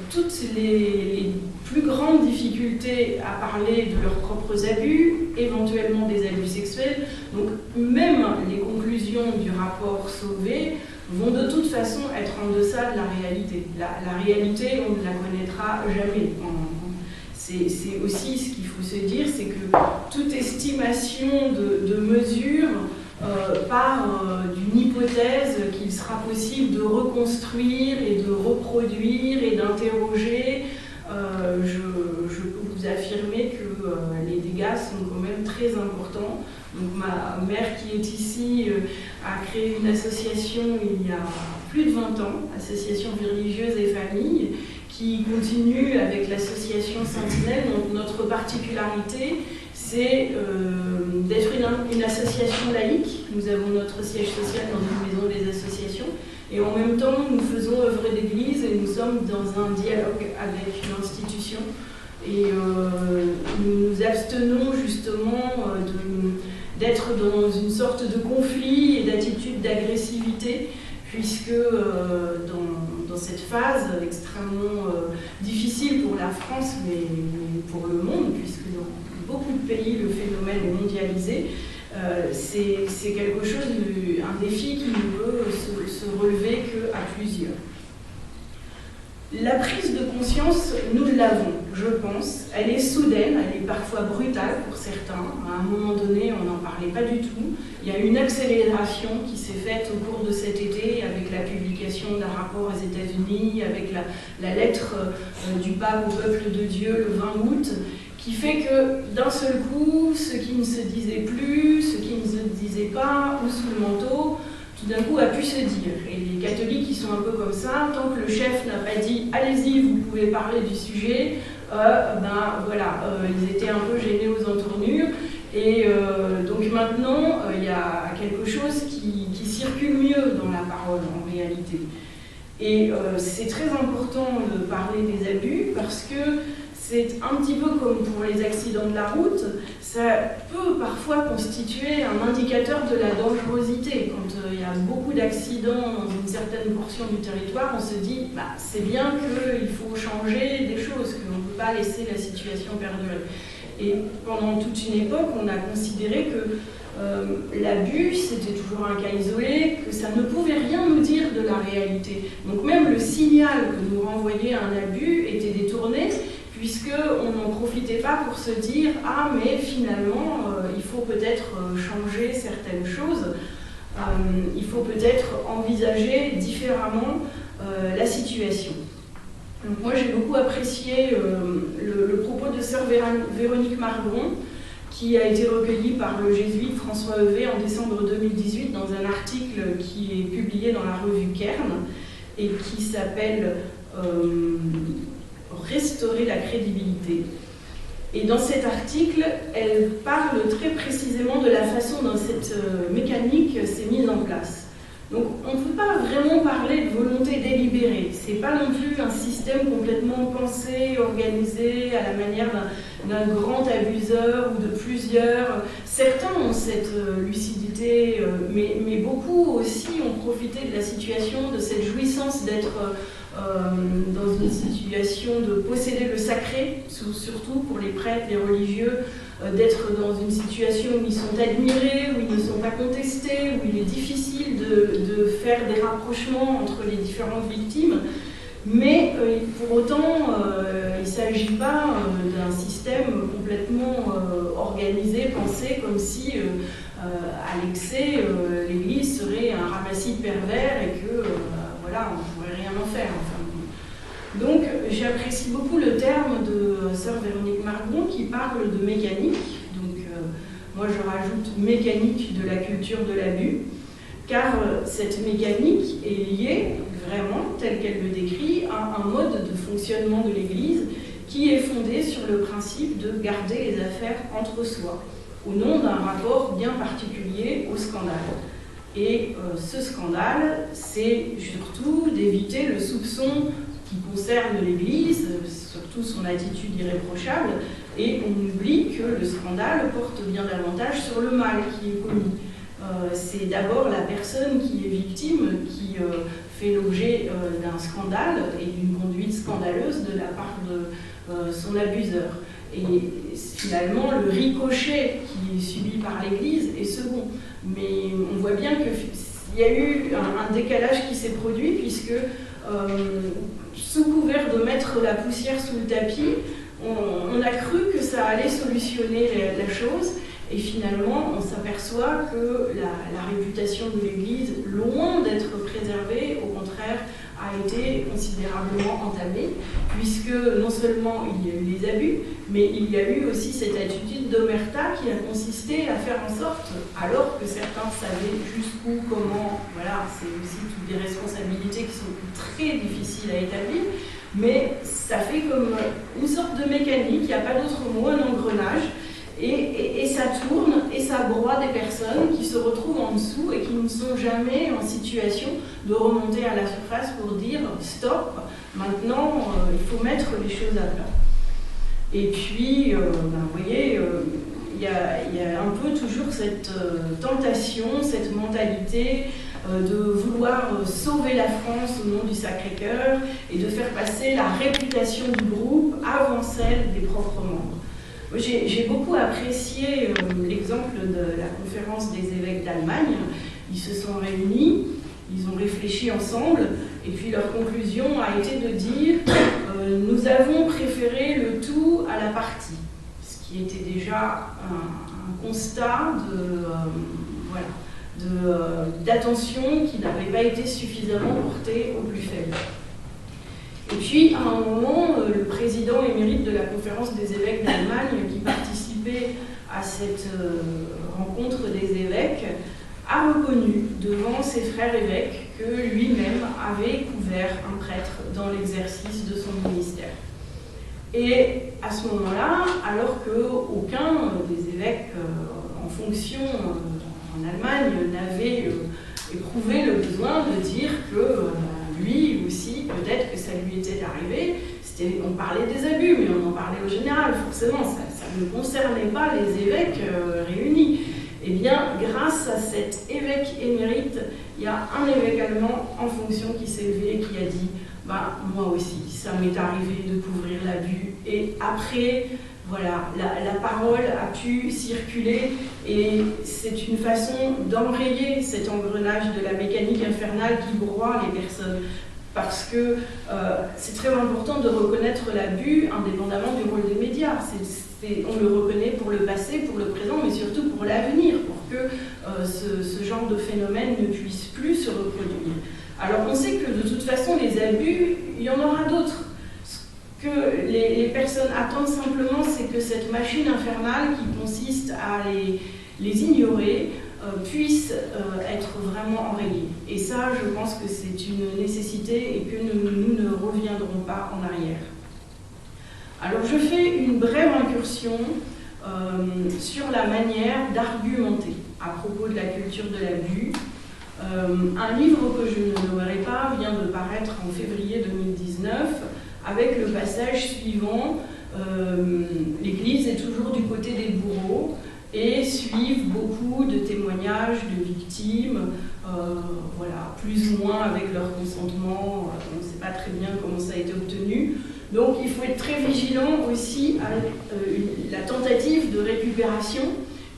Speaker 2: toutes les plus grandes difficultés à parler de leurs propres abus, éventuellement des abus sexuels. Donc même les conclusions du rapport Sauvé vont de toute façon être en deçà de la réalité. La réalité, on ne la connaîtra jamais. C'est aussi ce qu'il faut se dire, c'est que toute estimation de mesure part d'une hypothèse qu'il sera possible de reconstruire et de reproduire et d'interroger. Je peux vous affirmer que les dégâts sont quand même très importants. Donc ma mère qui est ici a créé une association il y a plus de 20 ans, Association Vie Religieuse et Famille, qui continue avec l'association Sentinelle. Donc notre particularité, c'est d'être une association laïque. Nous avons notre siège social dans une maison des associations. Et en même temps, nous faisons œuvre d'église et nous sommes dans un dialogue avec l'institution. Et nous nous abstenons justement d'être dans une sorte de conflit et d'attitude d'agressivité, puisque dans cette phase extrêmement difficile pour la France, mais pour le monde, puisque dans beaucoup de pays le phénomène est mondialisé, c'est quelque chose, un défi qui ne peut se relever qu'à plusieurs. La prise de conscience, nous l'avons, je pense. Elle est soudaine, elle est parfois brutale pour certains. À un moment donné, on n'en parlait pas du tout. Il y a une accélération qui s'est faite au cours de cet été avec la publication d'un rapport aux États-Unis, avec la lettre du pape au peuple de Dieu le 20 août, qui fait que d'un seul coup, ce qui ne se disait plus, ce qui ne se disait pas, ou sous le manteau, tout d'un coup a pu se dire. Et les catholiques qui sont un peu comme ça, tant que le chef n'a pas dit « allez-y, vous pouvez parler du sujet », ils étaient un peu gênés aux entournures. Et donc maintenant, il y a quelque chose qui circule mieux dans la parole en réalité. Et c'est très important de parler des abus parce que c'est un petit peu comme pour les accidents de la route, ça peut parfois constituer un indicateur de la dangerosité. Quand il y a beaucoup d'accidents dans une certaine portion du territoire, on se dit c'est bien qu'il faut changer des choses, qu'on ne peut pas laisser la situation perdurer. Et pendant toute une époque, on a considéré que l'abus, c'était toujours un cas isolé, que ça ne pouvait rien nous dire de la réalité. Donc même le signal que nous renvoyait un abus était détourné, puisqu'on n'en profitait pas pour se dire « Ah, mais finalement, il faut peut-être changer certaines choses, il faut peut-être envisager différemment la situation ». Donc moi, j'ai beaucoup apprécié le propos de sœur Véronique Margron, qui a été recueilli par le jésuite François Heuvet en décembre 2018 dans un article qui est publié dans la revue Kern et qui s'appelle « Restaurer la crédibilité ». Et dans cet article, elle parle très précisément de la façon dont cette mécanique s'est mise en place. Donc on ne peut pas vraiment parler de volonté délibérée. Ce n'est pas non plus un système complètement pensé, organisé à la manière d'un grand abuseur ou de plusieurs. Certains ont cette lucidité, mais beaucoup aussi ont profité de la situation, de cette jouissance d'être dans une situation de posséder le sacré, surtout pour les prêtres, les religieux, d'être dans une situation où ils sont admirés, où ils ne sont pas contestés, où il est difficile de faire des rapprochements entre les différentes victimes. Mais pour autant, il ne s'agit pas d'un système complètement organisé, pensé, comme si à l'excès, l'Église serait un ramassis pervers et que voilà, on ne pourrait rien en faire. Enfin, donc j'apprécie beaucoup le terme de sœur Véronique Margron qui parle de mécanique. Donc moi je rajoute mécanique de la culture de l'abus, car cette mécanique est liée vraiment, tel qu'elle le décrit, à un mode de fonctionnement de l'Église qui est fondé sur le principe de garder les affaires entre soi, au nom d'un rapport bien particulier au scandale. Et ce scandale, c'est surtout d'éviter le soupçon qui concerne l'Église, surtout son attitude irréprochable, et on oublie que le scandale porte bien davantage sur le mal qui est commis. C'est d'abord la personne qui est victime qui fait l'objet d'un scandale et d'une conduite scandaleuse de la part de son abuseur. Et finalement, le ricochet qui est subi par l'Église est second. Mais on voit bien qu'il y a eu un décalage qui s'est produit, puisque sous couvert de mettre la poussière sous le tapis, on a cru que ça allait solutionner la chose. Et finalement, on s'aperçoit que la réputation de l'Église, loin d'être préservée, au contraire, a été considérablement entamée, puisque non seulement il y a eu les abus, mais il y a eu aussi cette attitude d'omerta qui a consisté à faire en sorte, alors que certains savaient jusqu'où, comment, voilà, c'est aussi toutes des responsabilités qui sont très difficiles à établir, mais ça fait comme une sorte de mécanique, il n'y a pas d'autre mot, un engrenage. Et ça tourne et ça broie des personnes qui se retrouvent en dessous et qui ne sont jamais en situation de remonter à la surface pour dire stop, maintenant il faut mettre les choses à plat. Et puis, vous voyez, il y a un peu toujours cette tentation, cette mentalité de vouloir sauver la France au nom du Sacré-Cœur et de faire passer la réputation du groupe avant celle des propres membres. J'ai beaucoup apprécié l'exemple de la conférence des évêques d'Allemagne. Ils se sont réunis, ils ont réfléchi ensemble, et puis leur conclusion a été de dire nous avons préféré le tout à la partie, ce qui était déjà un constat d'attention qui n'avait pas été suffisamment portée aux plus faibles. Et puis, à un moment, le président émérite de la conférence des évêques d'Allemagne, qui participait à cette rencontre des évêques, a reconnu devant ses frères évêques que lui-même avait couvert un prêtre dans l'exercice de son ministère. Et à ce moment-là, alors qu'aucun des évêques en fonction en Allemagne n'avait éprouvé le besoin de dire que lui aussi, peut-être que ça lui était arrivé, on parlait des abus, mais on en parlait au général, forcément, ça ne concernait pas les évêques réunis. Eh bien, grâce à cet évêque émérite, il y a un évêque allemand en fonction qui s'est levé et qui a dit Ben, moi aussi, ça m'est arrivé de couvrir l'abus. Et après, voilà, la parole a pu circuler et c'est une façon d'enrayer cet engrenage de la mécanique infernale qui broie les personnes. Parce que c'est très important de reconnaître l'abus indépendamment du rôle des médias. On le reconnaît pour le passé, pour le présent, mais surtout pour l'avenir, pour que ce genre de phénomène ne puisse plus se reproduire. Alors on sait que de toute façon, les abus, il y en aura d'autres. Ce que les personnes attendent simplement, c'est que cette machine infernale qui consiste à les ignorer puisse être vraiment enrayée. Et ça, je pense que c'est une nécessité et que nous ne reviendrons pas en arrière. Alors je fais une brève incursion sur la manière d'argumenter à propos de la culture de l'abus. Un livre que je ne nommerai pas vient de paraître en février 2019 avec le passage suivant « L'Église est toujours du côté des bourreaux » et suivent beaucoup de témoignages de victimes, voilà, plus ou moins avec leur consentement, on ne sait pas très bien comment ça a été obtenu. Donc il faut être très vigilant aussi à la tentative de récupération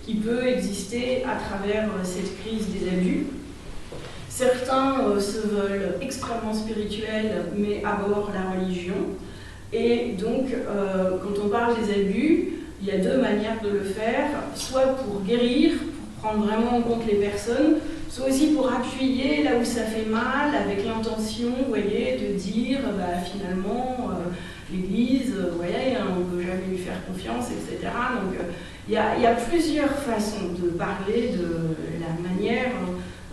Speaker 2: qui peut exister à travers cette crise des abus. Certains se veulent extrêmement spirituels, mais abhorrent la religion. Et donc, quand on parle des abus, il y a deux manières de le faire, soit pour guérir, pour prendre vraiment en compte les personnes, soit aussi pour appuyer là où ça fait mal, avec l'intention, vous voyez, de dire, bah, finalement, l'Église, vous voyez, on ne peut jamais lui faire confiance, etc. Donc, il y a plusieurs façons de parler de la manière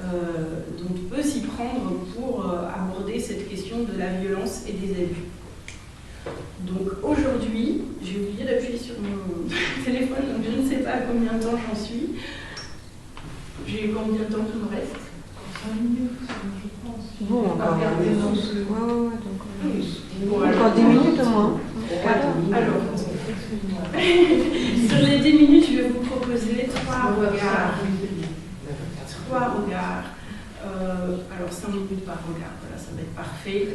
Speaker 2: dont on peut s'y prendre pour aborder cette question de la violence et des abus. Donc aujourd'hui, j'ai oublié d'appuyer sur mon téléphone, donc je ne sais pas combien de temps j'en suis. J'ai combien de temps qu'il me reste?
Speaker 3: 5 minutes, je pense.
Speaker 4: Bon, encore 10
Speaker 2: 10
Speaker 4: minutes au moins.
Speaker 2: Alors, sur les 10 minutes, je vais vous proposer 3 regards. 3 regards. Alors 5 minutes par regard, voilà, ça va être parfait.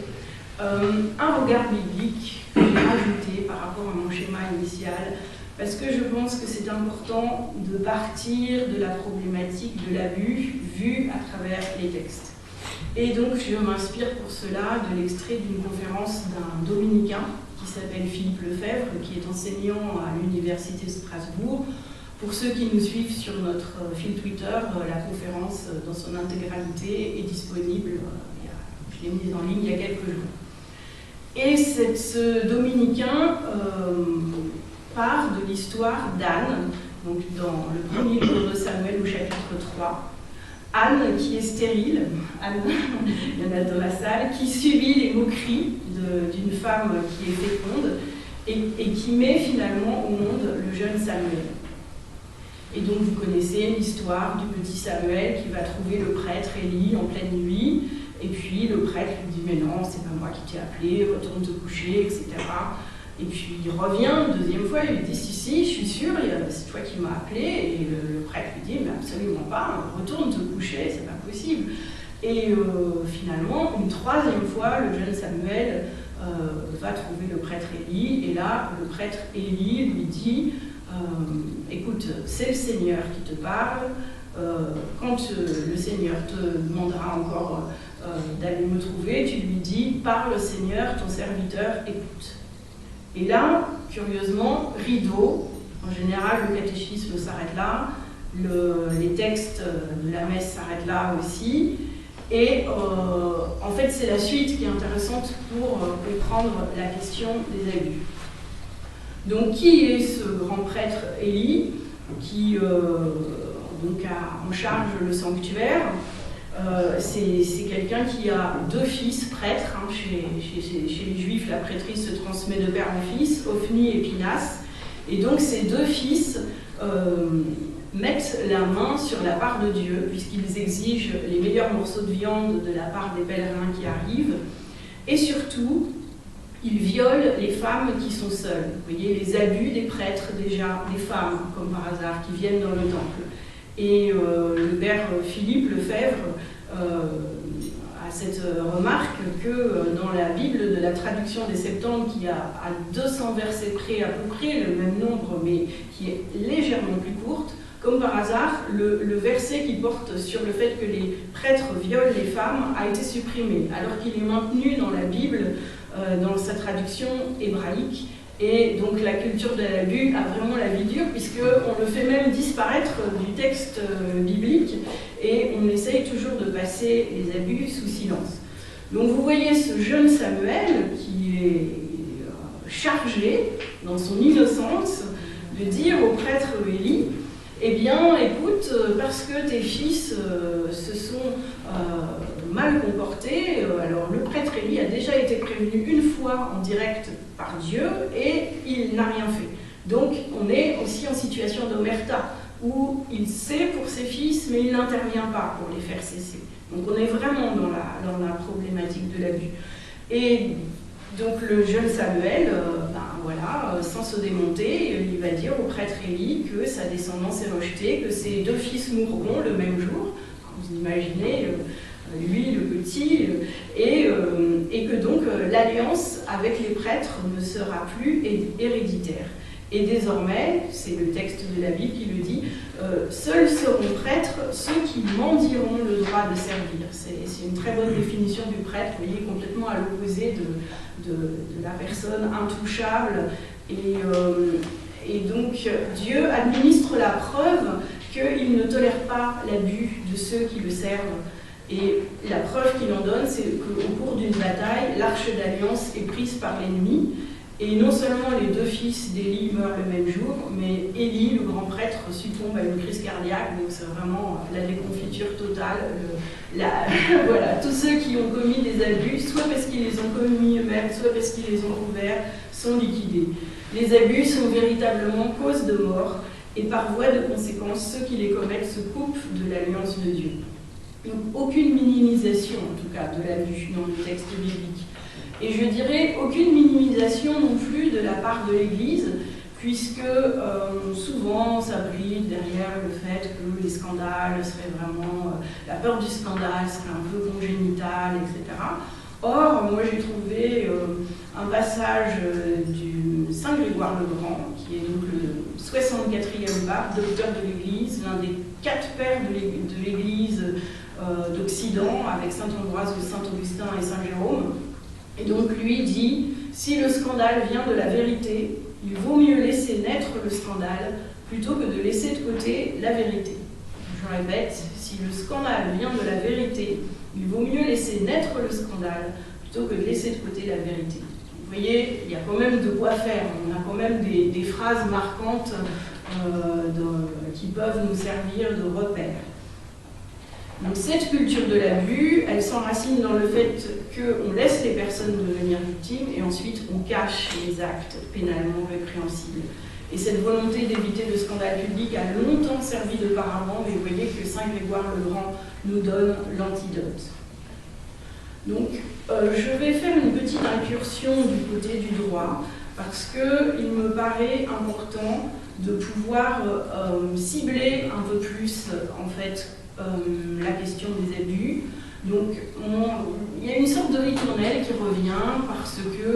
Speaker 2: Un regard biblique que j'ai rajouté par rapport à mon schéma initial, parce que je pense que c'est important de partir de la problématique de l'abus vue à travers les textes. Et donc je m'inspire pour cela de l'extrait d'une conférence d'un dominicain qui s'appelle Philippe Lefebvre, qui est enseignant à l'Université de Strasbourg. Pour ceux qui nous suivent sur notre fil Twitter, la conférence dans son intégralité est disponible, je l'ai mise en ligne il y a quelques jours. Et ce dominicain part de l'histoire d'Anne, donc dans le premier livre de Samuel au chapitre 3. Anne qui est stérile, Anne, il y en a dans la salle, qui subit les moqueries d'une femme qui est féconde et qui met finalement au monde le jeune Samuel. Et donc vous connaissez l'histoire du petit Samuel qui va trouver le prêtre Élie en pleine nuit, et puis le prêtre lui dit « mais non, c'est pas moi qui t'ai appelé, retourne te coucher, etc. » Et puis il revient une deuxième fois, il lui dit « si, je suis sûr, c'est toi qui m'as appelé. » Et le prêtre lui dit « mais absolument pas, retourne te coucher, c'est pas possible. » Et finalement, une troisième fois, le jeune Samuel va trouver le prêtre Élie, et là, le prêtre Élie lui dit écoute, c'est le Seigneur qui te parle, quand le Seigneur te demandera encore d'aller me trouver, tu lui dis, parle Seigneur, ton serviteur écoute. Et là, curieusement, rideau, en général le catéchisme s'arrête là, les textes de la messe s'arrêtent là aussi, et en fait c'est la suite qui est intéressante pour comprendre la question des abus. Donc, qui est ce grand prêtre Élie qui donc a en charge le sanctuaire? C'est quelqu'un qui a 2 fils prêtres. Hein, chez les Juifs, la prêtrise se transmet de père en fils, Ophni et Pinas. Et donc, ces 2 fils mettent la main sur la part de Dieu, puisqu'ils exigent les meilleurs morceaux de viande de la part des pèlerins qui arrivent. Et surtout, ils violent les femmes qui sont seules. Vous voyez, les abus des prêtres déjà, des femmes, comme par hasard, qui viennent dans le temple. Et le père Philippe Lefebvre, à à cette remarque que dans la Bible de la traduction des Septante, qui a à 200 versets près à peu près le même nombre, mais qui est légèrement plus courte, comme par hasard, le verset qui porte sur le fait que les prêtres violent les femmes a été supprimé, alors qu'il est maintenu dans la Bible, dans sa traduction hébraïque. Et donc la culture de l'abus a vraiment la vie dure, puisqu'on le fait même disparaître du texte biblique, et on essaye toujours de passer les abus sous silence. Donc vous voyez ce jeune Samuel qui est chargé, dans son innocence, de dire au prêtre Élie, eh bien, écoute, parce que tes fils se sont mal comportés, alors le prêtre Élie a déjà été prévenu une fois en direct par Dieu et il n'a rien fait. Donc, on est aussi en situation d'omerta, où il sait pour ses fils, mais il n'intervient pas pour les faire cesser. Donc, on est vraiment dans la problématique de l'abus. Et donc, le jeune Samuel, sans se démonter, il va dire au prêtre Élie que sa descendance est rejetée, que ses 2 fils mourront le même jour. Vous imaginez, lui, le petit, et que donc l'alliance avec les prêtres ne sera plus héréditaire. Et désormais, c'est le texte de la Bible qui le dit, seuls seront prêtres ceux qui mendiront le droit de servir. C'est une très bonne définition du prêtre, vous voyez, complètement à l'opposé de la personne intouchable. Et donc, Dieu administre la preuve qu'il ne tolère pas l'abus de ceux qui le servent. Et la preuve qu'il en donne, c'est qu'au cours d'une bataille, l'arche d'alliance est prise par l'ennemi. Et non seulement les 2 fils d'Élie meurent le même jour, mais Élie, le grand prêtre, succombe à une crise cardiaque. Donc c'est vraiment la déconfiture totale. Voilà, tous ceux qui ont commis des abus, soit parce qu'ils les ont commis eux-mêmes, soit parce qu'ils les ont couverts, sont liquidés. Les abus sont véritablement cause de mort, et par voie de conséquence, ceux qui les commettent se coupent de l'alliance de Dieu. Donc aucune minimisation, en tout cas, de l'abus dans le texte biblique. Et je dirais aucune minimisation non plus de la part de l'Église, puisque souvent s'abrite derrière le fait que les scandales seraient vraiment... la peur du scandale serait un peu congénitale, etc. Or, moi j'ai trouvé un passage du Saint Grégoire le Grand, qui est donc le 64e pape, docteur de l'Église, l'un des 4 pères de l'Église d'Occident, avec saint Ambroise, saint Augustin et saint Jérôme. Et donc lui dit, si le scandale vient de la vérité, il vaut mieux laisser naître le scandale plutôt que de laisser de côté la vérité. Je répète, si le scandale vient de la vérité, il vaut mieux laisser naître le scandale plutôt que de laisser de côté la vérité. Vous voyez, il y a quand même de quoi faire. On a quand même des phrases marquantes qui peuvent nous servir de repères. Donc cette culture de l'abus, elle s'enracine dans le fait qu'on laisse les personnes devenir victimes et ensuite on cache les actes pénalement répréhensibles. Et cette volonté d'éviter le scandale public a longtemps servi de paravent, mais vous voyez que Saint Grégoire le Grand nous donne l'antidote. Donc je vais faire une petite incursion du côté du droit, parce qu'il me paraît important de pouvoir cibler un peu plus en fait la question des abus. Donc il y a une sorte de ritournelle qui revient parce que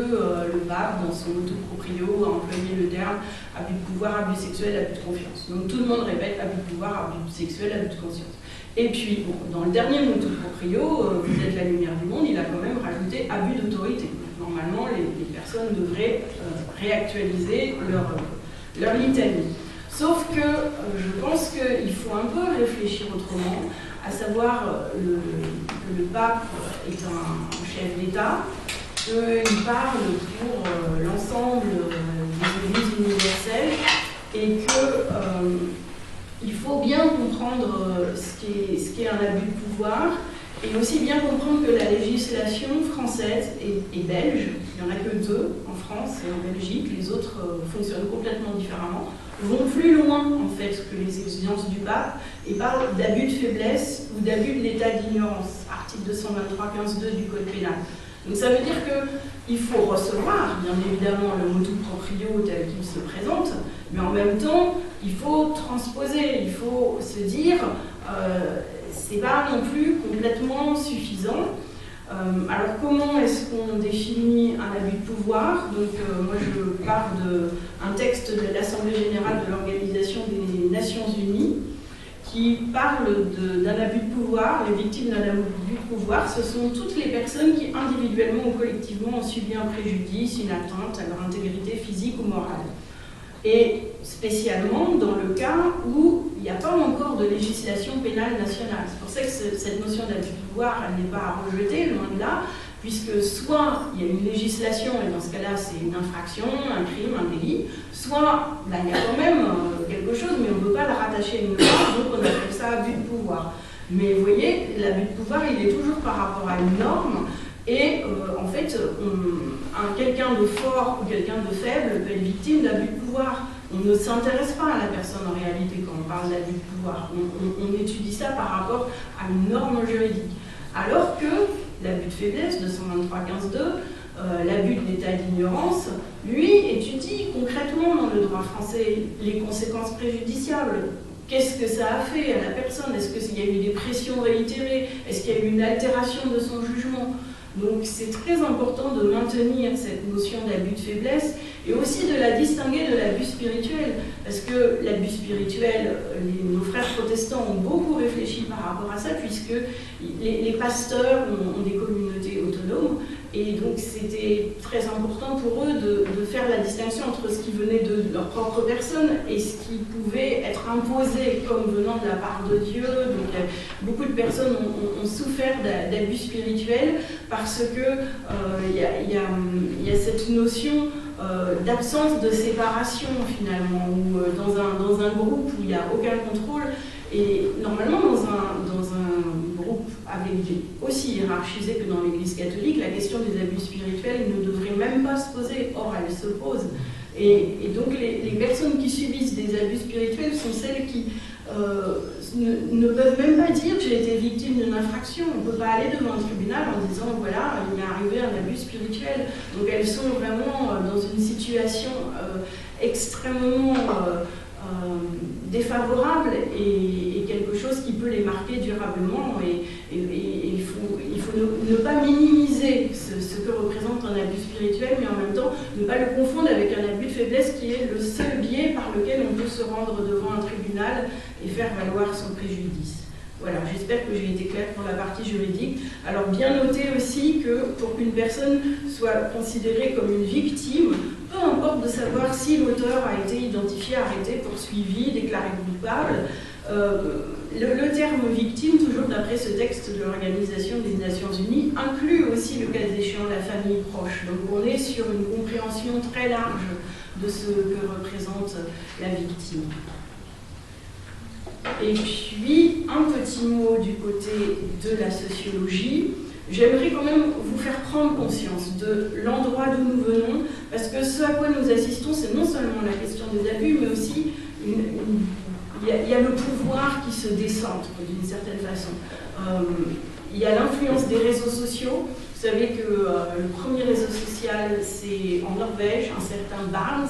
Speaker 2: le pape, dans son autoproprio, a employé le terme abus de pouvoir, abus sexuel, abus de confiance. Donc tout le monde répète abus de pouvoir, abus sexuel, abus de conscience. Et puis, bon, dans le dernier autoproprio, vous êtes la lumière du monde, il a quand même rajouté abus d'autorité. Normalement, les personnes devraient réactualiser leur litanie. Sauf que je pense qu'il faut un peu réfléchir autrement, à savoir que le pape est un chef d'État, qu'il parle pour l'ensemble des églises universelles et qu'il faut bien comprendre ce qu'est un abus de pouvoir et aussi bien comprendre que la législation française et belge, il n'y en a que 2 en France et en Belgique, les autres fonctionnent complètement différemment, vont plus loin en fait que les exigences du pape et parlent d'abus de faiblesse ou d'abus de l'état d'ignorance, article 223 15.2 du code pénal. Donc ça veut dire qu'il faut recevoir bien évidemment le motu proprio tel qu'il se présente, mais en même temps il faut transposer, il faut se dire c'est pas non plus complètement suffisant Alors comment est-ce qu'on définit un abus de pouvoir? Donc moi je pars d'un texte de l'Assemblée Générale de l'Organisation des Nations Unies qui parle d'un abus de pouvoir. Les victimes d'un abus de pouvoir, ce sont toutes les personnes qui individuellement ou collectivement ont subi un préjudice, une atteinte à leur intégrité physique ou morale. Et spécialement dans le cas où il n'y a pas encore de législation pénale nationale. C'est pour ça que cette notion d'abus de pouvoir, elle n'est pas à rejeter, loin de là, puisque soit il y a une législation, et dans ce cas-là c'est une infraction, un crime, un délit, soit là, il y a quand même quelque chose, mais on ne peut pas le rattacher à une loi, donc on appelle ça abus de pouvoir. Mais vous voyez, l'abus de pouvoir, il est toujours par rapport à une norme, et en fait, quelqu'un de fort ou quelqu'un de faible peut être victime d'abus de pouvoir. On ne s'intéresse pas à la personne en réalité quand on parle d'abus de pouvoir. On étudie ça par rapport à une norme juridique. Alors que l'abus de faiblesse, 223-15-2, l'abus de l'état d'ignorance, lui, étudie concrètement dans le droit français les conséquences préjudiciables. Qu'est-ce que ça a fait à la personne? Est-ce qu'il y a eu des pressions réitérées? Est-ce qu'il y a eu une altération de son jugement? Donc c'est très important de maintenir cette notion d'abus de faiblesse et aussi de la distinguer de l'abus spirituel. Parce que l'abus spirituel, nos frères protestants ont beaucoup réfléchi par rapport à ça, puisque les pasteurs ont des communautés autonomes. Et donc c'était très important pour eux de faire la distinction entre ce qui venait de leur propre personne et ce qui pouvait être imposé comme venant de la part de Dieu. Donc beaucoup de personnes ont souffert d'abus spirituels parce que y a cette notion d'absence de séparation finalement, ou dans un groupe où il n'y a aucun contrôle. Et normalement, dans un groupe aussi hiérarchisé que dans l'Église catholique, la question des abus spirituels ne devrait même pas se poser. Or, elle se pose. Et donc, les personnes qui subissent des abus spirituels sont celles qui ne peuvent même pas dire j'ai été victime d'une infraction. On ne peut pas aller devant un tribunal en disant voilà, il m'est arrivé un abus spirituel. Donc, elles sont vraiment dans une situation extrêmement défavorable et quelque chose qui peut les marquer durablement. Et il faut ne pas minimiser ce que représente un abus spirituel, mais en même temps ne pas le confondre avec un abus de faiblesse qui est le seul biais par lequel on peut se rendre devant un tribunal et faire valoir son préjudice. Voilà, j'espère que j'ai été claire pour la partie juridique. Alors bien noter aussi que pour qu'une personne soit considérée comme une victime, peu importe de savoir si l'auteur a été identifié, arrêté, poursuivi, déclaré coupable, le terme victime, toujours d'après ce texte de l'Organisation des Nations Unies, inclut aussi le cas échéant la famille proche. Donc on est sur une compréhension très large de ce que représente la victime. Et puis, un petit mot du côté de la sociologie. J'aimerais quand même vous faire prendre conscience de l'endroit d'où nous venons, parce que ce à quoi nous assistons, c'est non seulement la question des abus, mais aussi il y a le pouvoir qui se décentre d'une certaine façon. Il y a l'influence des réseaux sociaux. Vous savez que le premier réseau social, c'est en Norvège, un certain Barnes,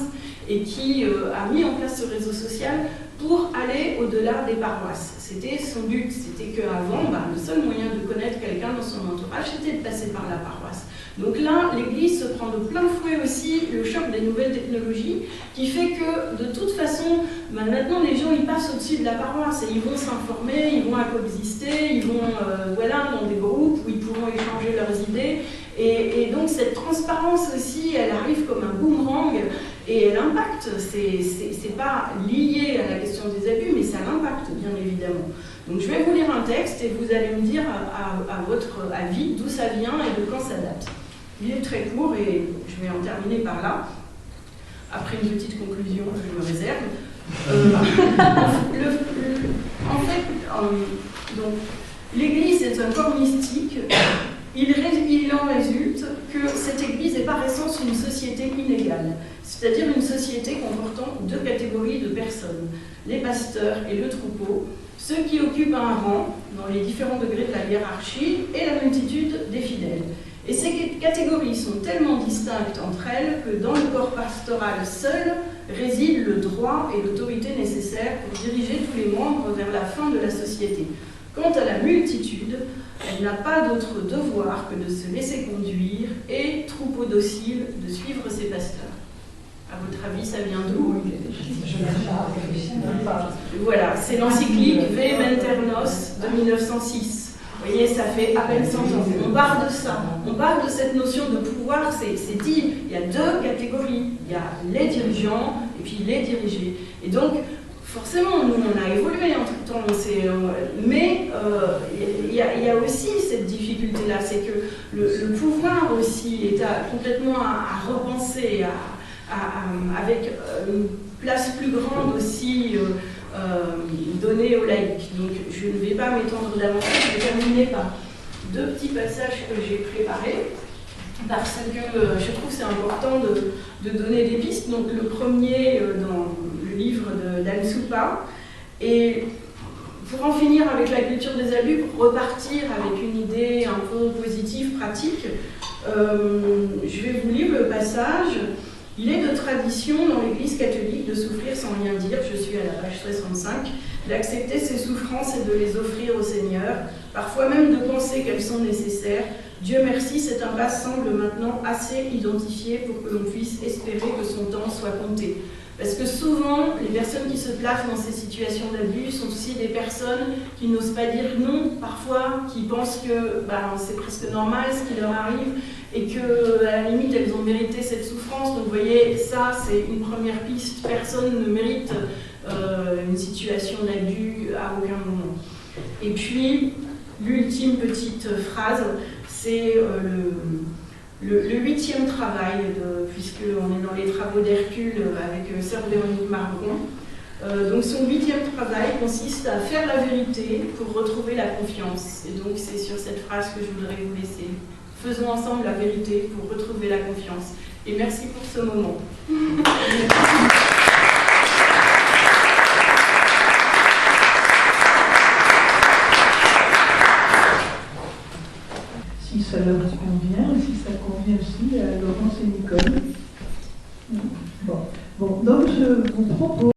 Speaker 2: et qui a mis en place ce réseau social pour aller au-delà des paroisses. C'était son but, c'était qu'avant, le seul moyen de connaître quelqu'un dans son entourage, c'était de passer par la paroisse. Donc là, l'Église se prend de plein fouet aussi le choc des nouvelles technologies, qui fait que, de toute façon, maintenant, les gens, ils passent au-dessus de la paroisse, et ils vont s'informer, ils vont coexister, ils vont dans des groupes où ils pourront échanger leurs idées. Et donc, cette transparence aussi, elle arrive comme un boomerang, et elle impacte. C'est pas lié à la question des abus, mais ça l'impacte, bien évidemment. Donc, je vais vous lire un texte, et vous allez me dire à votre avis d'où ça vient et de quand ça date. Il est très court et je vais en terminer par là. Après une petite conclusion, je me réserve. Donc, l'Église est un corps mystique. Il en résulte que cette Église est par essence une société inégale, c'est-à-dire une société comportant deux catégories de personnes, les pasteurs et le troupeau, ceux qui occupent un rang dans les différents degrés de la hiérarchie et la multitude des fidèles. Et ces catégories sont tellement distinctes entre elles que dans le corps pastoral seul réside le droit et l'autorité nécessaires pour diriger tous les membres vers la fin de la société. Quant à la multitude, Elle n'a pas d'autre devoir que de se laisser conduire et, troupeau docile, de suivre ses pasteurs. À votre avis, ça vient d'où? Voilà, c'est l'encyclique Vehementernos de 1906. Vous voyez, ça fait à peine 100 ans. On part de ça. On part de cette notion de pouvoir. C'est dit, il y a deux catégories. Il y a les dirigeants et puis les dirigés. Et donc, forcément, nous, on a évolué entre-temps. Mais il y a aussi cette difficulté-là. C'est que le pouvoir aussi est complètement à repenser, avec une place plus grande aussi donnée aux laïcs. Donc je ne vais pas m'étendre davantage, je vais terminer par deux petits passages que j'ai préparés, parce que je trouve que c'est important de donner des pistes. Donc le premier dans le livre d'Anne Soupa, et pour en finir avec la culture des abus, pour repartir avec une idée un peu positive, pratique, je vais vous lire le passage. Il est de tradition dans l'Église catholique de souffrir sans rien dire, je suis à la page 65, d'accepter ses souffrances et de les offrir au Seigneur, parfois même de penser qu'elles sont nécessaires. Dieu merci, cet impasse semble maintenant assez identifié pour que l'on puisse espérer que son temps soit compté. Parce que souvent, les personnes qui se placent dans ces situations d'abus sont aussi des personnes qui n'osent pas dire non, parfois, qui pensent que c'est presque normal ce qui leur arrive, et que à la limite elles ont mérité cette souffrance. Donc vous voyez, ça c'est une première piste. Personne ne mérite une situation d'abus à aucun moment. Et puis l'ultime petite phrase, c'est le 8e travail, puisqu'on est dans les travaux d'Hercule avec sœur Véronique Margon. Donc son 8e travail consiste à faire la vérité pour retrouver la confiance. Et donc c'est sur cette phrase que je voudrais vous laisser. Faisons ensemble la vérité pour retrouver la confiance. Et merci pour ce moment.
Speaker 3: Si ça leur convient, si ça convient aussi à Laurence et Nicole. Bon, donc je vous propose